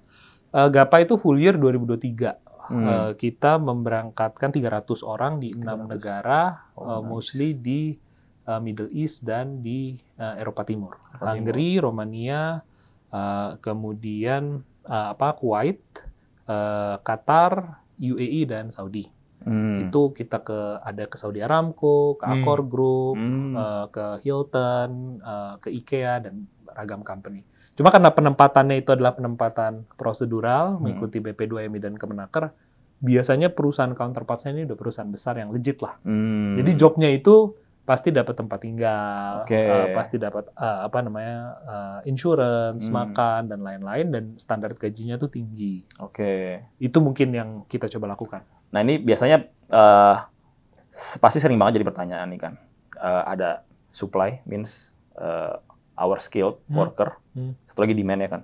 [SPEAKER 1] Gapai itu full year 2023. Kita memberangkatkan 300 orang di 6 negara, mostly di Middle East dan di Eropa Timur. Hungary, Romania, kemudian Kuwait, Qatar, UAE dan Saudi. Itu kita ada ke Saudi Aramco, ke Accor Group, ke Hilton, ke IKEA dan ragam company. Cuma karena penempatannya itu adalah penempatan prosedural, mengikuti BP2MI dan Kemenaker, biasanya perusahaan counterparts-nya ini udah perusahaan besar yang legit lah. Jadi jobnya itu pasti dapat tempat tinggal, pasti dapat insurance, makan dan lain-lain, dan standar gajinya tuh tinggi. Itu mungkin yang kita coba lakukan.
[SPEAKER 2] Nah ini biasanya pasti sering banget jadi pertanyaan nih kan. Ada supply means our skilled worker, satu lagi demand ya kan.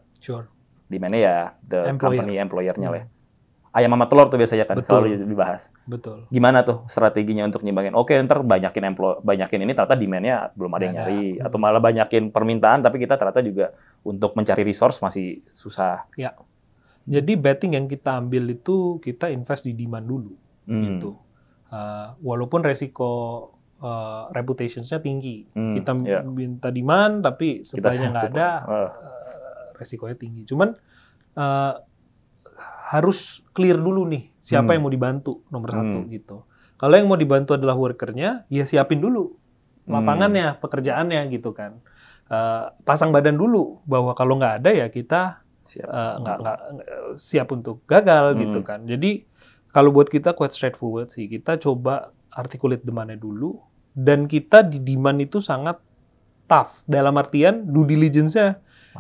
[SPEAKER 2] Demand-nya ya the company employer-nya lah. Ayam sama telur tuh biasanya kan selalu dibahas. Gimana tuh strateginya untuk nyimbangin? Oke, ntar banyakin ini ternyata demand-nya belum ada yang nyari, atau malah banyakin permintaan tapi kita ternyata juga untuk mencari resource masih susah.
[SPEAKER 1] Ya. Jadi betting yang kita ambil itu kita invest di demand dulu gitu. Walaupun resiko reputations-nya tinggi. Kita minta demand tapi supply-nya nggak ada, resikonya tinggi. Cuman harus clear dulu nih siapa yang mau dibantu nomor satu gitu. Kalau yang mau dibantu adalah workernya, ya siapin dulu lapangannya, pekerjaannya gitu kan. Pasang badan dulu bahwa kalau nggak ada ya kita siap untuk gagal gitu kan. Jadi kalau buat kita quite straightforward sih, kita coba articulate demand-nya dulu, dan kita di demand itu sangat tough dalam artian due diligence-nya.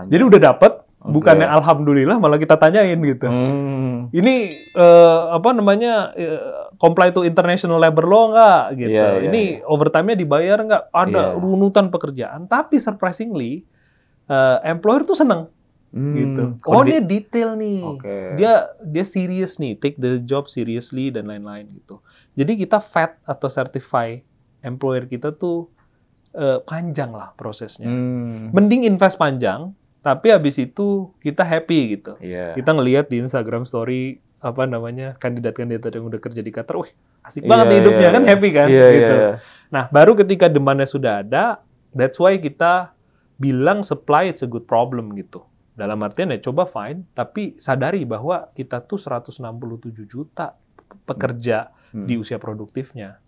[SPEAKER 1] Jadi udah dapet, bukannya alhamdulillah malah kita tanyain gitu. Ini comply to international labor law nggak gitu. Ini overtime-nya dibayar nggak? Ada runutan pekerjaan. Tapi surprisingly employer tuh seneng gitu. Oh dia detail nih. Dia serious nih, take the job seriously dan lain-lain gitu. Jadi kita vet atau certify employer kita tuh panjang lah prosesnya. Mending invest panjang. Tapi habis itu kita happy gitu. Kita ngelihat di Instagram story kandidat-kandidat yang udah kerja di Qatar, wih asik banget hidupnya kan, happy kan gitu. Nah, baru ketika demand-nya sudah ada, that's why kita bilang supply it's a good problem gitu. Dalam artian ya coba fine, tapi sadari bahwa kita tuh 167 juta pekerja di usia produktifnya.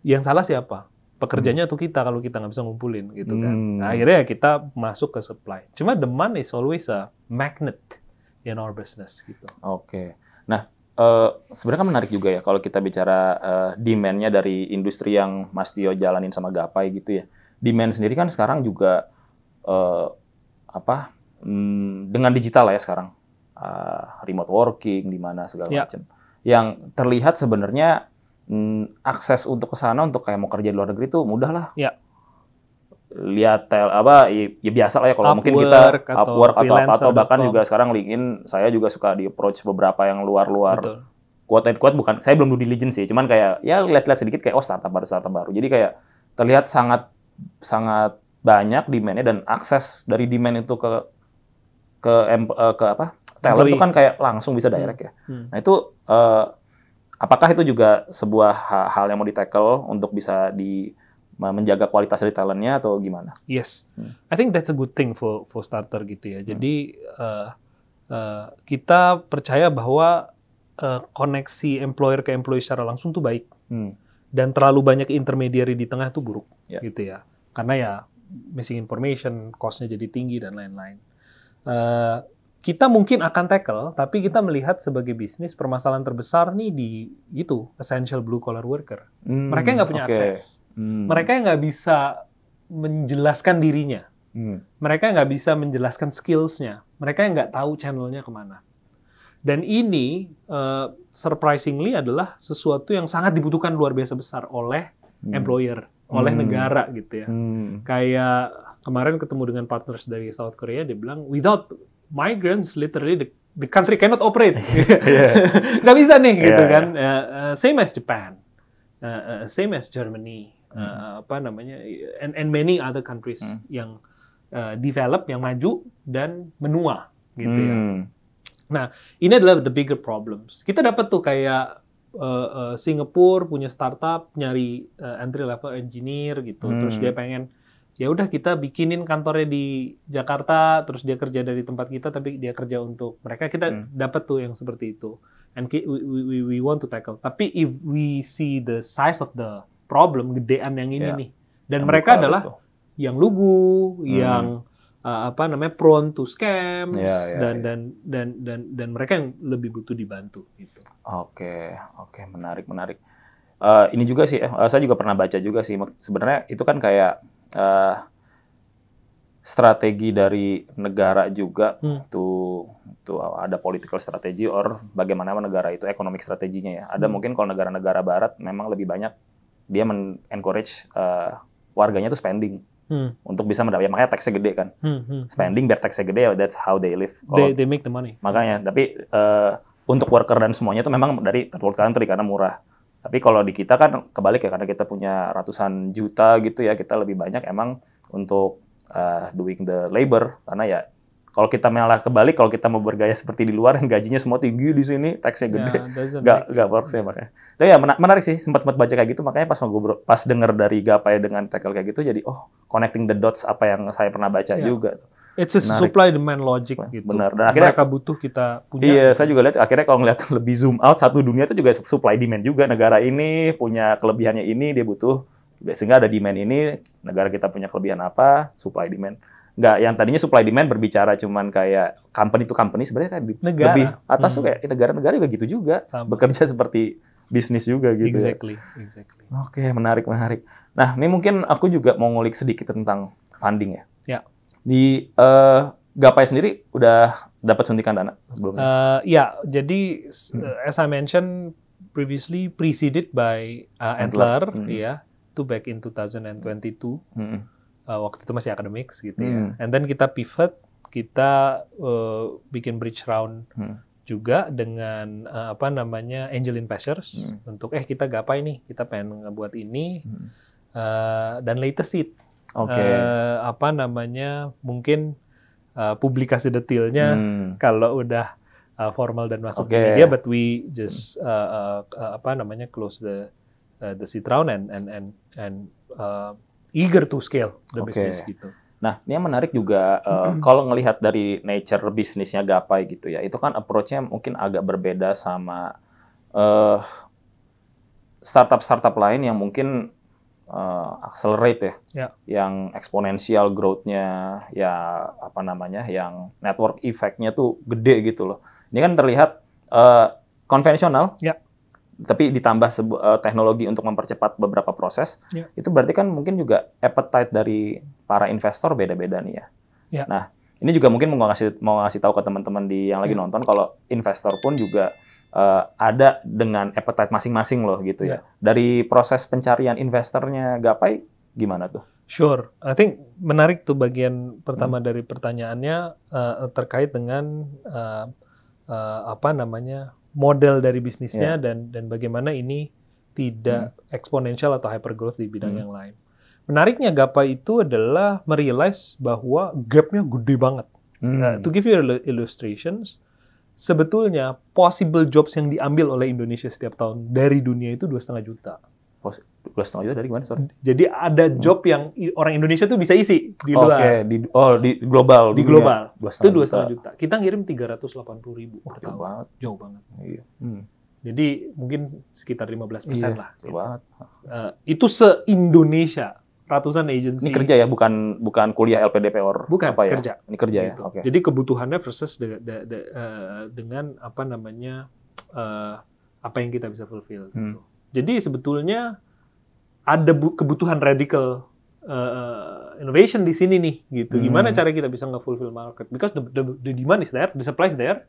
[SPEAKER 1] Yang salah siapa? Pekerjanya tuh kita kalau kita nggak bisa ngumpulin gitu kan. Nah, akhirnya kita masuk ke supply. Cuma demand is always a magnet in our business gitu.
[SPEAKER 2] Nah, sebenarnya kan menarik juga ya kalau kita bicara demand-nya dari industri yang Mas Tio jalanin sama Gapai gitu ya. Demand sendiri kan sekarang juga dengan digital lah ya sekarang. Remote working di mana segala macam. Yang terlihat sebenarnya akses untuk ke sana untuk kayak mau kerja di luar negeri itu mudah lah. Lihat ya biasa lah ya kalau mungkin kita Upwork atau bahkan juga sekarang LinkedIn, saya juga suka di approach beberapa yang luar-luar. Quote and quote, bukan, saya belum due diligence sih, cuman kayak ya lihat-lihat sedikit kayak startup baru. Jadi kayak terlihat sangat banyak demand-nya, dan akses dari demand itu ke talent itu kan kayak langsung bisa direct ya. Nah itu apakah itu juga sebuah hal yang mau di-tackle untuk bisa menjaga kualitas dari talentnya atau gimana?
[SPEAKER 1] Yes, I think that's a good thing for starter gitu ya. Jadi kita percaya bahwa koneksi employer ke employee secara langsung tuh baik, dan terlalu banyak intermediary di tengah tuh buruk gitu ya. Karena ya missing information, cost-nya jadi tinggi dan lain-lain. Kita mungkin akan tackle, tapi kita melihat sebagai bisnis permasalahan terbesar nih di essential blue collar worker. Mereka nggak punya akses, mereka nggak bisa menjelaskan dirinya, mereka nggak bisa menjelaskan skills-nya, mereka nggak tahu channel-nya kemana. Dan ini surprisingly adalah sesuatu yang sangat dibutuhkan luar biasa besar oleh employer, oleh negara gitu ya. Kayak kemarin ketemu dengan partners dari South Korea, dia bilang without migrants, literally the country cannot operate. Nggak bisa nih, gitu kan. Same as Japan, same as Germany, and many other countries yang develop, yang maju dan menua, gitu ya. Nah, ini adalah the bigger problems. Kita dapat tuh kayak Singapura punya startup nyari entry level engineer gitu, terus dia pengen ya udah kita bikinin kantornya di Jakarta, terus dia kerja dari tempat kita, tapi dia kerja untuk mereka. Kita dapat tuh yang seperti itu, and we want to tackle. Tapi if we see the size of the problem, gedean yang ini nih, dan mereka adalah yang lugu, yang prone to scams, dan mereka yang lebih butuh dibantu gitu.
[SPEAKER 2] Oke, menarik. Ini juga sih, saya juga pernah baca juga sih. Sebenarnya itu kan kayak strategi dari negara juga, tuh ada political strategy or bagaimana negara itu economic strateginya ya. Ada mungkin kalau negara-negara barat memang lebih banyak dia encourage warganya tuh spending untuk bisa mendapat, makanya tax-nya gede kan. Spending biar tax-nya gede, that's how they live.
[SPEAKER 1] They make the money.
[SPEAKER 2] Makanya, tapi untuk worker dan semuanya itu memang dari third world country karena murah. Tapi kalau di kita kan kebalik ya, karena kita punya ratusan juta gitu ya, kita lebih banyak emang untuk doing the labor, karena ya Kalau kita malah kebalik, kalau kita mau bergaya seperti di luar, yang gajinya semua tinggi di sini, tax-nya gede, nggak works ya makanya. Tapi ya menarik sih, sempat baca kayak gitu, makanya pas denger dari Gapai dengan tackle kayak gitu, jadi connecting the dots apa yang saya pernah baca juga.
[SPEAKER 1] It's a supply demand logic gitu.
[SPEAKER 2] Benar. Dan akhirnya
[SPEAKER 1] mereka butuh, kita punya.
[SPEAKER 2] Iya, saya juga lihat akhirnya kalau ngeliat lebih zoom out, satu dunia itu juga supply demand juga. Negara ini punya kelebihannya ini, dia butuh, sehingga ada demand ini, negara kita punya kelebihan apa, supply demand. Nggak, yang tadinya supply demand berbicara cuman kayak company to company, sebenarnya kan lebih atas tuh kayak negara-negara juga gitu juga. Sama. Bekerja seperti bisnis juga gitu.
[SPEAKER 1] Exactly.
[SPEAKER 2] Oke, menarik. Nah, ini mungkin aku juga mau ngulik sedikit tentang funding ya.
[SPEAKER 1] Ya.
[SPEAKER 2] Di Gapai sendiri udah dapat suntikan dana sebelumnya?
[SPEAKER 1] Ya, jadi as I mentioned previously, preceded by Antler, ya, itu back in 2022. Waktu itu masih academics gitu ya. And then kita pivot, kita bikin bridge round juga dengan angel investors untuk kita Gapai nih, kita pengen ngebuat ini dan latest seed. Mungkin publikasi detailnya kalau udah formal dan masuk ke media, but we just close the seed round and eager to scale the business gitu.
[SPEAKER 2] Nah, ini yang menarik juga kalau ngelihat dari nature bisnisnya Gapai gitu ya, itu kan approach-nya mungkin agak berbeda sama startup lain yang mungkin accelerate ya, yang eksponensial growth-nya, ya yang network effect-nya tuh gede gitu loh. Ini kan terlihat konvensional, tapi ditambah teknologi untuk mempercepat beberapa proses. Itu berarti kan mungkin juga appetite dari para investor beda-beda nih ya. Nah, ini juga mungkin mau ngasih tahu ke teman-teman yang lagi nonton kalau investor pun juga ada dengan appetite masing-masing loh gitu ya. Dari proses pencarian investornya Gapai gimana tuh?
[SPEAKER 1] Sure, I think menarik tuh bagian pertama dari pertanyaannya terkait dengan model dari bisnisnya dan bagaimana ini tidak eksponensial atau hypergrowth di bidang yang lain. Menariknya Gapai itu adalah merealize bahwa gap-nya gede banget. To give you illustrations, sebetulnya possible jobs yang diambil oleh Indonesia setiap tahun dari dunia itu 2,5 juta.
[SPEAKER 2] 2,5 juta dari mana? Sorry.
[SPEAKER 1] Jadi ada job yang orang Indonesia tuh bisa isi di luar.
[SPEAKER 2] Di global.
[SPEAKER 1] Di global. Itu 2,5 juta. Kita ngirim 380.000 per tahun. Jauh banget.
[SPEAKER 2] Iya.
[SPEAKER 1] Jadi mungkin sekitar 15% lah.
[SPEAKER 2] Jauh banget.
[SPEAKER 1] Itu se-Indonesia. Ratusan agensi.
[SPEAKER 2] Ini kerja ya, bukan kuliah LPDP or
[SPEAKER 1] bukan,
[SPEAKER 2] apa ya?
[SPEAKER 1] Kerja.
[SPEAKER 2] Ini kerja
[SPEAKER 1] gitu.
[SPEAKER 2] ya.
[SPEAKER 1] Jadi kebutuhannya versus dengan apa yang kita bisa fulfill. Gitu. Jadi sebetulnya ada kebutuhan radical innovation di sini nih, gitu. Gimana cara kita bisa nge-fulfill market? Because the demand is there, the supply is there.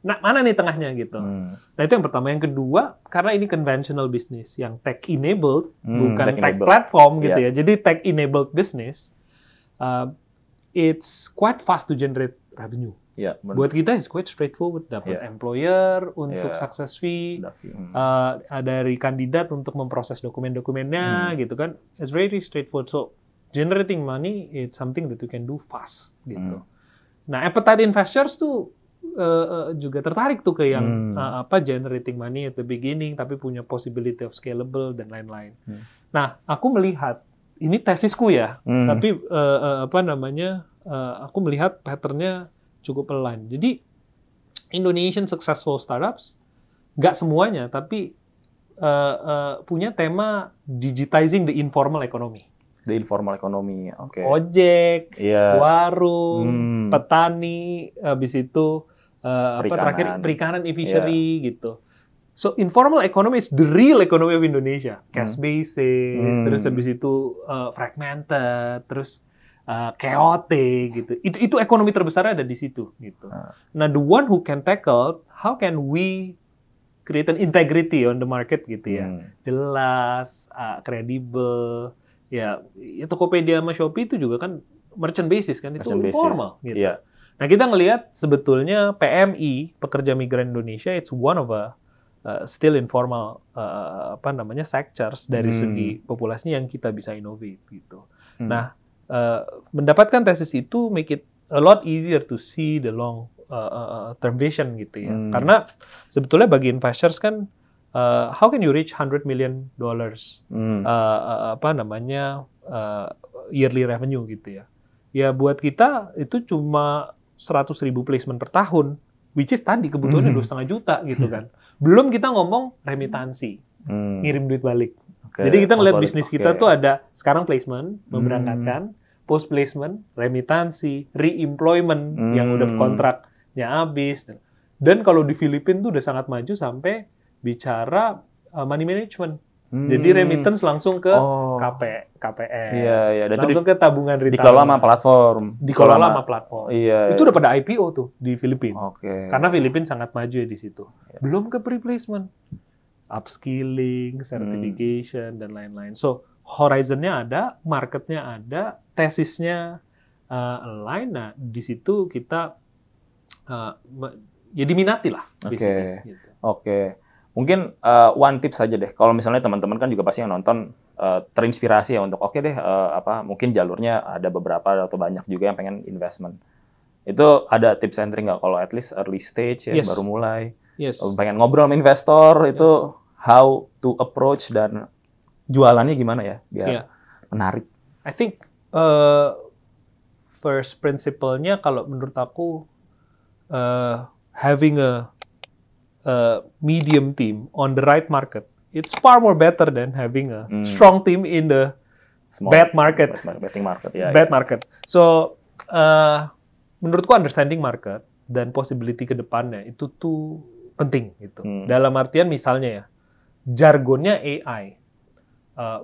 [SPEAKER 1] Nah, mana nih tengahnya gitu? Nah, itu yang pertama. Yang kedua, karena ini conventional business yang tech-enabled, bukan tech platform gitu ya. Jadi tech-enabled business, it's quite fast to generate revenue. Buat kita it's quite straightforward. Dapat employer untuk success fee, dari kandidat untuk memproses dokumen-dokumennya gitu kan. It's very straightforward. So, generating money, it's something that you can do fast gitu. Nah, appetite investors tuh juga tertarik tuh ke yang generating money at the beginning tapi punya possibility of scalable dan lain-lain. Nah, aku melihat ini tesisku ya, tapi aku melihat patternnya cukup align. Jadi Indonesian successful startups nggak semuanya tapi punya tema digitizing the informal economy.
[SPEAKER 2] The informal economy, oke.
[SPEAKER 1] Ojek, warung, petani, habis itu perikanan fishery gitu. So informal economy is the real economy of Indonesia. Cash basis, terus habis itu fragmented, terus chaotic gitu. Itu ekonomi terbesar ada di situ gitu. Nah, the one who can tackle how can we create an integrity on the market gitu ya. Jelas, kredibel. Ya, Tokopedia sama Shopee itu juga kan merchant basis kan, itu informal gitu. Nah, kita ngelihat sebetulnya PMI, pekerja migran Indonesia, it's one of a still informal sectors dari segi populasinya yang kita bisa innovate gitu. Nah, mendapatkan tesis itu make it a lot easier to see the long term vision gitu ya. Karena sebetulnya bagi investors kan, how can you reach $100 million yearly revenue gitu ya. Ya buat kita itu cuma 100.000 placement per tahun, which is tadi kebutuhannya 2,5 juta gitu kan. Belum kita ngomong remitansi, ngirim duit balik. Jadi kita ngeliat bisnis kita tuh ada sekarang placement, memberangkatkan, post placement, remitansi, re-employment yang udah kontraknya habis. Dan kalau di Filipina tuh udah sangat maju sampai bicara money management. Jadi remittance langsung ke KPR, langsung ke tabungan retirement.
[SPEAKER 2] Dikelola sama platform.
[SPEAKER 1] Dikelola sama platform.
[SPEAKER 2] Iya,
[SPEAKER 1] itu udah pada IPO tuh di Filipina.
[SPEAKER 2] Okay.
[SPEAKER 1] Karena Filipina sangat maju ya di situ. Belum ke pre-placement, upskilling, certification dan lain-lain. So horizonnya ada, marketnya ada, tesisnya align. Nah di situ kita ya diminati lah.
[SPEAKER 2] Oke. Mungkin one tips saja deh. Kalau misalnya teman-teman kan juga pasti yang nonton terinspirasi ya untuk mungkin jalurnya ada beberapa atau banyak juga yang pengen investment. Itu ada tips and trick nggak kalau at least early stage ya baru mulai. Pengen ngobrol sama investor itu how to approach dan jualannya gimana ya biar menarik.
[SPEAKER 1] I think first principle-nya kalau menurut aku having a medium team on the right market, it's far more better than having a strong team in the bad market. Bad market. So, menurutku understanding market dan possibility ke depannya itu tuh penting gitu. Dalam artian misalnya ya, jargonnya AI,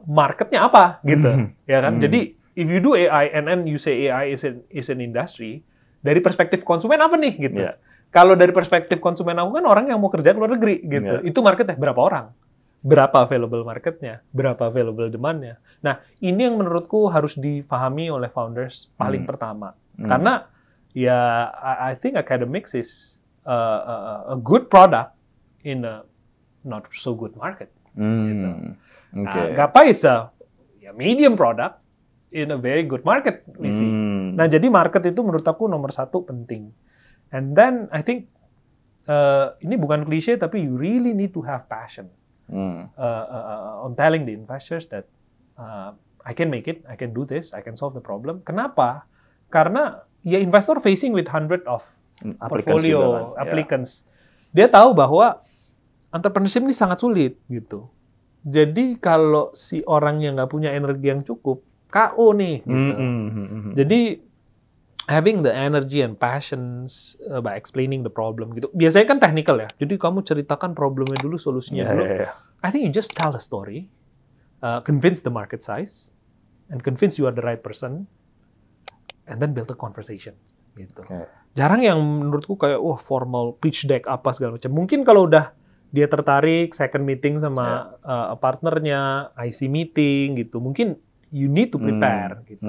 [SPEAKER 1] marketnya apa gitu, ya kan? Jadi, if you do AI and then you say AI is an industry, dari perspektif konsumen apa nih gitu? Kalau dari perspektif konsumen aku kan orang yang mau kerja ke luar negeri gitu. Itu marketnya berapa orang? Berapa available marketnya? Berapa available demand-nya? Nah, ini yang menurutku harus difahami oleh founders paling pertama. Karena ya I think academics is a good product in a not so good market. Gitu. Gappa is a medium product in a very good market, we see. Nah, jadi market itu menurut aku nomor 1 penting. And then I think ini bukan klise, tapi you really need to have passion on telling the investors that I can make it, I can do this, I can solve the problem. Kenapa? Karena ya investor facing with hundred of portfolio applicants. Dia tahu bahwa entrepreneurship ini sangat sulit gitu. Jadi kalau si orang yang nggak punya energi yang cukup, KO nih. Gitu. Jadi having the energy and passions by explaining the problem gitu. Biasanya kan technical ya. Jadi kamu ceritakan problemnya dulu, solusinya dulu. I think you just tell the story, convince the market size, and convince you are the right person, and then build a conversation gitu. Jarang yang menurutku kayak formal pitch deck apa segala macam. Mungkin kalau udah dia tertarik second meeting sama partnernya, IC meeting gitu. Mungkin you need to prepare gitu.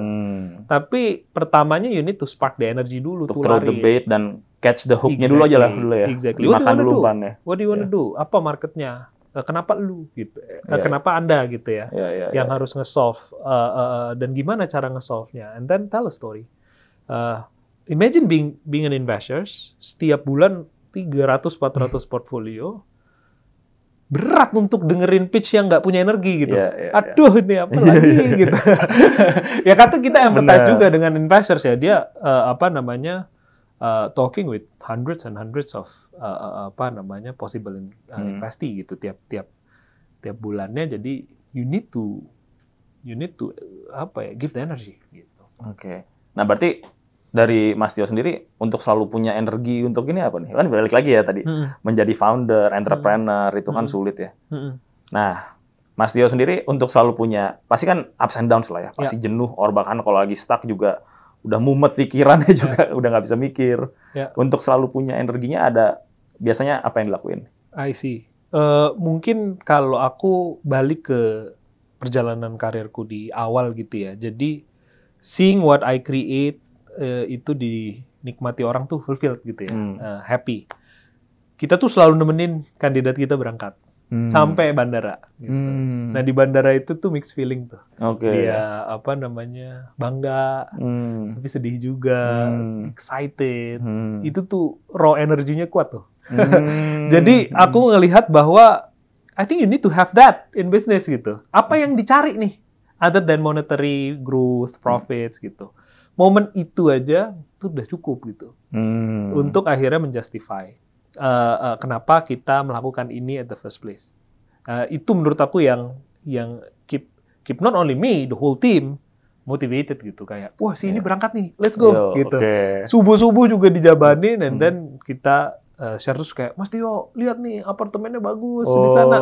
[SPEAKER 1] Tapi pertamanya you need to spark the energy dulu.
[SPEAKER 2] To throw the bait dan catch the hook-nya dulu aja lah dulu ya.
[SPEAKER 1] Exactly. Makan dulu umpannya. What do you want to do? Apa marketnya? Kenapa lu gitu? Kenapa Anda gitu ya? Yang harus nge-solve dan gimana cara nge-solve-nya? And then tell a story. Imagine being an investor, setiap bulan 300-400 portfolio. Berat untuk dengerin pitch yang nggak punya energi gitu. Aduh, ini apa lagi gitu. Ya kata kita empathize juga dengan investors ya. Dia talking with hundreds and hundreds of possible investee gitu tiap bulannya. Jadi you need to give the energy gitu.
[SPEAKER 2] Oke. Nah, berarti dari Mas Tio sendiri untuk selalu punya energi untuk ini apa nih? Kan balik lagi ya tadi, menjadi founder, entrepreneur itu kan sulit ya. Nah, Mas Tio sendiri untuk selalu punya, pasti kan ups and downs lah ya, pasti jenuh, or bahkan kalau lagi stuck juga udah mumet pikirannya juga, udah nggak bisa mikir. Untuk selalu punya energinya ada, biasanya apa yang dilakuin?
[SPEAKER 1] I see. Mungkin kalau aku balik ke perjalanan karirku di awal gitu ya, jadi seeing what I create, itu dinikmati orang tuh fulfilled gitu ya, happy. Kita tuh selalu nemenin kandidat kita berangkat. sampai bandara. Gitu. Nah di bandara itu tuh mixed feeling tuh. Dia bangga, tapi sedih juga, excited. Itu tuh raw energinya kuat tuh. Jadi aku ngelihat bahwa I think you need to have that in business gitu. Apa yang dicari nih? Other than monetary growth, profits gitu. Momen itu aja tuh udah cukup gitu. Untuk akhirnya menjustify kenapa kita melakukan ini at the first place. Itu menurut aku yang keep not only me, the whole team motivated gitu, kayak wah ini berangkat nih, let's go gitu. Subuh-subuh juga dijabanin, and then kita share terus kayak, Mas Tio lihat nih apartemennya bagus di sana.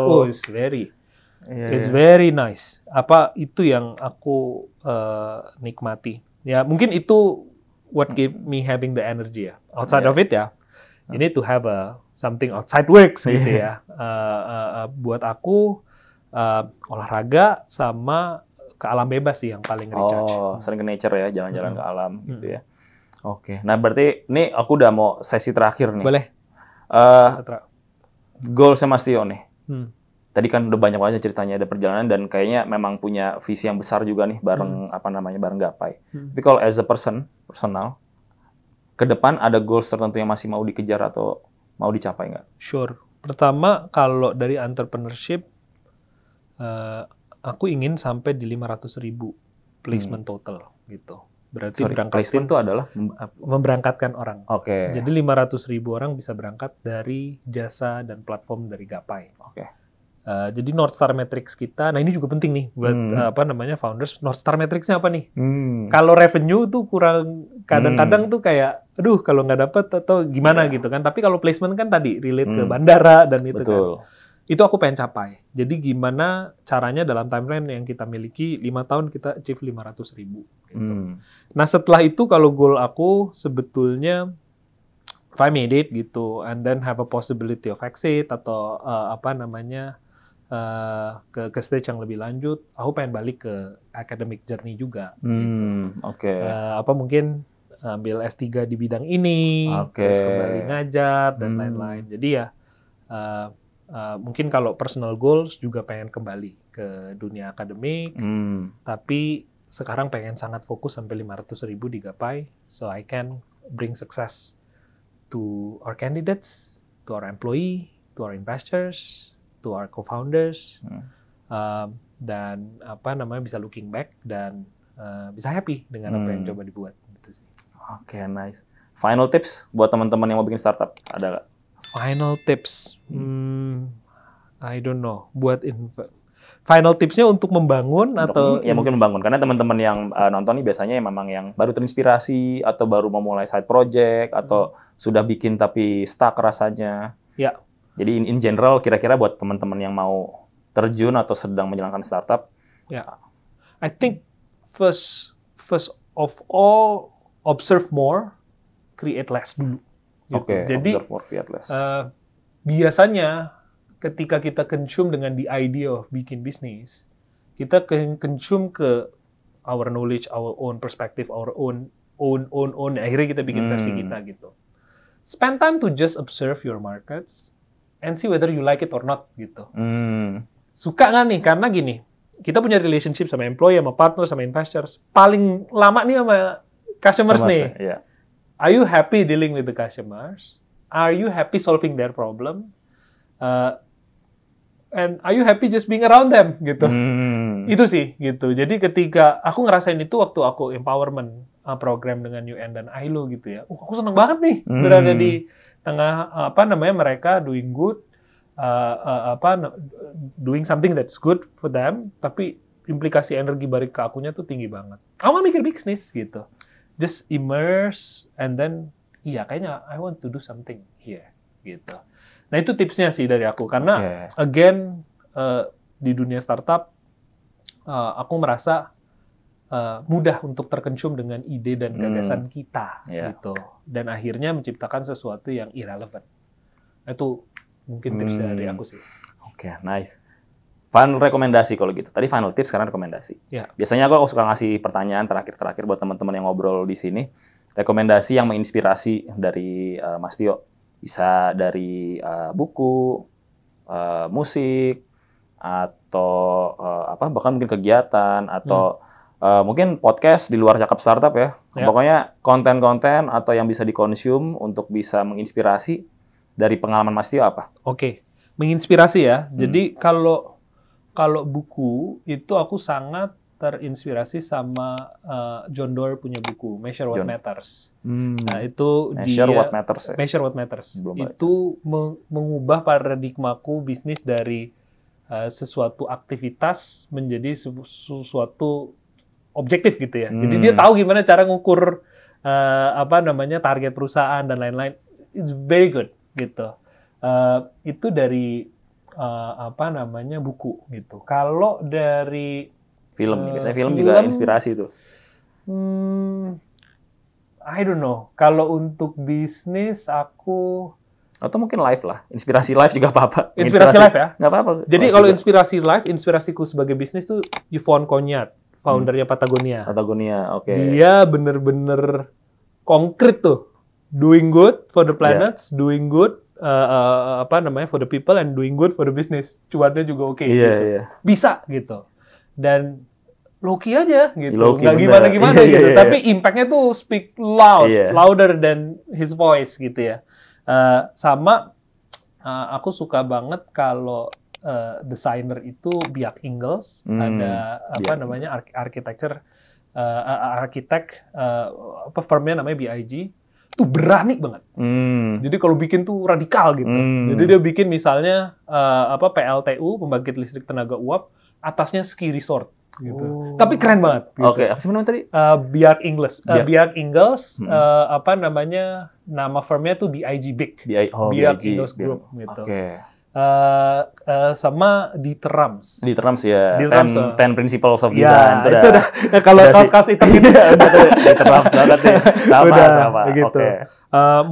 [SPEAKER 1] It's very nice. Apa itu yang aku nikmati. Ya mungkin itu what gave me having the energy ya. Outside of it ya, you need to have something outside works gitu ya. Buat aku olahraga sama ke alam bebas sih yang paling recharge.
[SPEAKER 2] Sering ke nature ya, jalan-jalan ke alam gitu ya. Oke, nah berarti ini aku udah mau sesi terakhir nih.
[SPEAKER 1] Boleh.
[SPEAKER 2] Goalsnya Mas Tio nih. Tadi kan udah banyak banget ceritanya, ada perjalanan dan kayaknya memang punya visi yang besar juga nih bareng bareng Gapai. Tapi kalau as a personal, ke depan ada goals tertentu yang masih mau dikejar atau mau dicapai nggak?
[SPEAKER 1] Sure. Pertama, kalau dari entrepreneurship, aku ingin sampai di 500.000 placement total gitu. Berarti
[SPEAKER 2] placement itu adalah
[SPEAKER 1] memberangkatkan orang.
[SPEAKER 2] Oke.
[SPEAKER 1] Jadi 500.000 orang bisa berangkat dari jasa dan platform dari Gapai.
[SPEAKER 2] Oke.
[SPEAKER 1] Jadi North Star Metrics kita, nah ini juga penting nih buat founders. North Star Metrics-nya apa nih? Kalau revenue tuh kurang, kadang-kadang tuh kayak, aduh kalau nggak dapet atau gimana gitu kan. Tapi kalau placement kan tadi relate ke bandara dan itu kan. Itu aku pengen capai. Jadi gimana caranya dalam timeline yang kita miliki 5 tahun kita achieve 500.000. Gitu. Nah setelah itu kalau goal aku sebetulnya if I made it gitu, and then have a possibility of exit atau ke stage yang lebih lanjut, aku pengen balik ke academic journey juga. Gitu. Mungkin ambil S3 di bidang ini, terus kembali ngajar dan lain-lain. Jadi ya mungkin kalau personal goals juga pengen kembali ke dunia akademik, tapi sekarang pengen sangat fokus sampai 500.000 di Gapai, so I can bring success to our candidates, to our employee, to our investors, to our co-founders, dan bisa looking back dan bisa happy dengan apa yang coba dibuat. Gitu sih.
[SPEAKER 2] Oke, nice. Final tips buat teman-teman yang mau bikin startup, ada nggak?
[SPEAKER 1] Final tips, I don't know. Final tipsnya untuk membangun atau?
[SPEAKER 2] Ya mungkin membangun, karena teman-teman yang nonton nih biasanya memang yang baru terinspirasi atau baru memulai side project atau sudah bikin tapi stuck rasanya.
[SPEAKER 1] Ya.
[SPEAKER 2] Jadi in general kira-kira buat teman-teman yang mau terjun atau sedang menjalankan startup.
[SPEAKER 1] Ya. I think first of all observe more, create less dulu. Gitu.
[SPEAKER 2] Oke.
[SPEAKER 1] Jadi
[SPEAKER 2] observe more, create less.
[SPEAKER 1] Biasanya ketika kita consume dengan the idea of bikin bisnis, kita consume ke our knowledge, our own perspective, our own. Akhirnya kita bikin versi kita gitu. Spend time to just observe your markets and see whether you like it or not gitu. Suka nggak nih? Karena gini, kita punya relationship sama employee, sama partner, sama investors. Paling lama nih sama customers nih.
[SPEAKER 2] Yeah.
[SPEAKER 1] Are you happy dealing with the customers? Are you happy solving their problem? And are you happy just being around them gitu? Itu sih gitu. Jadi ketika aku ngerasain itu waktu aku empowerment program dengan UN dan ILO gitu ya. Aku seneng banget nih berada di tengah mereka doing good, doing something that's good for them, tapi implikasi energi balik ke akunya tuh tinggi banget. Aku nggak mikir bisnis gitu. Just immerse and then kayaknya I want to do something here gitu. Nah itu tipsnya sih dari aku karena again di dunia startup aku merasa mudah untuk terkencum dengan ide dan gagasan kita gitu dan akhirnya menciptakan sesuatu yang irrelevant. Itu mungkin tips dari aku sih.
[SPEAKER 2] Oke, nice. Final rekomendasi kalau gitu. Tadi final tips, sekarang rekomendasi.
[SPEAKER 1] Ya.
[SPEAKER 2] Biasanya aku suka ngasih pertanyaan terakhir buat teman-teman yang ngobrol di sini. Rekomendasi yang menginspirasi dari Mas Tio. Bisa dari buku, musik atau bahkan mungkin kegiatan atau mungkin podcast di luar Cakap Startup ya. Pokoknya konten-konten atau yang bisa dikonsum untuk bisa menginspirasi dari pengalaman Mas Tio apa?
[SPEAKER 1] Oke, menginspirasi ya. Jadi kalau buku itu aku sangat terinspirasi sama John Doerr punya buku Measure What Matters. Nah itu
[SPEAKER 2] Measure What Matters. Ya?
[SPEAKER 1] Measure What Matters. Itu mengubah paradigmaku bisnis dari sesuatu aktivitas menjadi sesuatu objektif gitu ya. Jadi dia tahu gimana cara ngukur target perusahaan dan lain-lain. It's very good gitu. Itu dari buku gitu. Kalau dari
[SPEAKER 2] film, biasanya film juga inspirasi tuh.
[SPEAKER 1] I don't know. Kalau untuk bisnis aku
[SPEAKER 2] atau mungkin live lah, inspirasi live juga apa-apa.
[SPEAKER 1] Inspirasi live ya?
[SPEAKER 2] Nggak apa-apa.
[SPEAKER 1] Jadi kalau inspirasi live, inspirasiku sebagai bisnis tuh Yvonne Cognat, foundernya Patagonia.
[SPEAKER 2] Patagonia, oke.
[SPEAKER 1] Dia bener-bener konkret tuh, doing good for the planets, doing good for the people and doing good for the business. Cuannya juga oke. Gitu. Bisa gitu. Dan low-key aja gitu. Nggak gimana-gimana gitu. Tapi impact-nya tuh speak loud, louder than his voice gitu ya. Aku suka banget kalau desainer itu Bjarke Ingels, ada arsitek firmnya namanya BIG, tuh berani banget. Jadi kalau bikin tuh radikal gitu. Jadi dia bikin misalnya PLTU, pembangkit listrik tenaga uap, atasnya ski resort gitu. Tapi keren banget. Gitu.
[SPEAKER 2] Oke, apa sih namanya tadi?
[SPEAKER 1] Bjarke Ingels, nama firmnya tuh BIG Big. Bjarke Ingels Group gitu. Sama Dieter Rams ya.
[SPEAKER 2] 10 Principles of Design.
[SPEAKER 1] Itu udah kalau kaos-kaos hitam gitu.
[SPEAKER 2] Dieter Rams banget nih. Sama.
[SPEAKER 1] Gitu.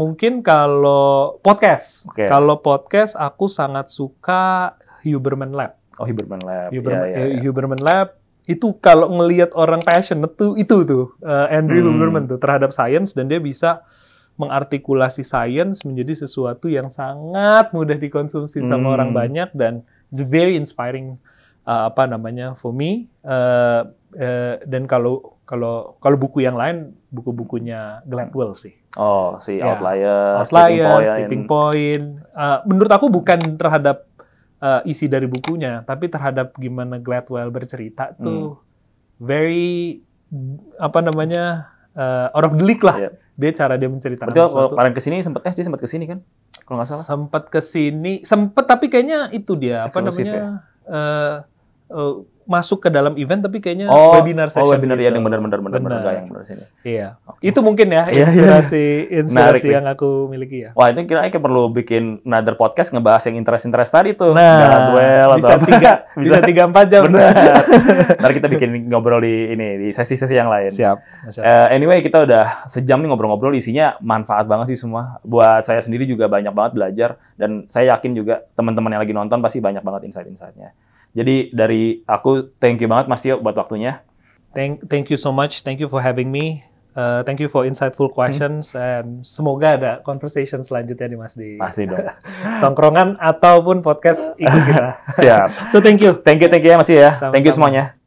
[SPEAKER 1] Mungkin kalau podcast. Kalau podcast aku sangat suka Huberman Lab.
[SPEAKER 2] Huberman Lab.
[SPEAKER 1] Huberman Lab itu kalau ngelihat orang passionate tuh Andrew Huberman tuh terhadap science, dan dia bisa mengartikulasi science menjadi sesuatu yang sangat mudah dikonsumsi sama orang banyak, dan it's very inspiring for me. Dan kalau buku yang lain, buku-bukunya Gladwell sih.
[SPEAKER 2] Outliers,
[SPEAKER 1] Tipping Point. Menurut aku bukan terhadap isi dari bukunya, tapi terhadap gimana Gladwell bercerita tuh very out of the league lah. Dia cara dia menceritakan sesuatu.
[SPEAKER 2] Kemarin kesini dia sempat kesini kan? Kalau nggak salah.
[SPEAKER 1] Sempat tapi kayaknya itu dia masuk ke dalam event, tapi kayaknya webinar session.
[SPEAKER 2] Webinar gitu. Yang benar yang benar sini.
[SPEAKER 1] Iya. Itu mungkin ya inspirasi yang aku miliki ya.
[SPEAKER 2] Wah, itu kira-kira perlu bikin another podcast ngebahas yang interest tadi tuh.
[SPEAKER 1] Gladwell bisa 3-4 jam.
[SPEAKER 2] Benar. Ntar kita bikin ngobrol di sesi-sesi yang lain.
[SPEAKER 1] Siap.
[SPEAKER 2] Anyway, kita udah sejam nih ngobrol-ngobrol, isinya manfaat banget sih semua. Buat saya sendiri juga banyak banget belajar, dan saya yakin juga teman-teman yang lagi nonton pasti banyak banget insight-insightnya. Jadi dari aku, thank you banget Mas Tio buat waktunya.
[SPEAKER 1] Thank you so much. Thank you for having me. Thank you for insightful questions. And semoga ada conversation selanjutnya nih Mas di
[SPEAKER 2] pasti dong.
[SPEAKER 1] Tongkrongan ataupun podcast ikut kita.
[SPEAKER 2] Siap.
[SPEAKER 1] So thank you.
[SPEAKER 2] Thank you ya Mas ya. Thank you semuanya.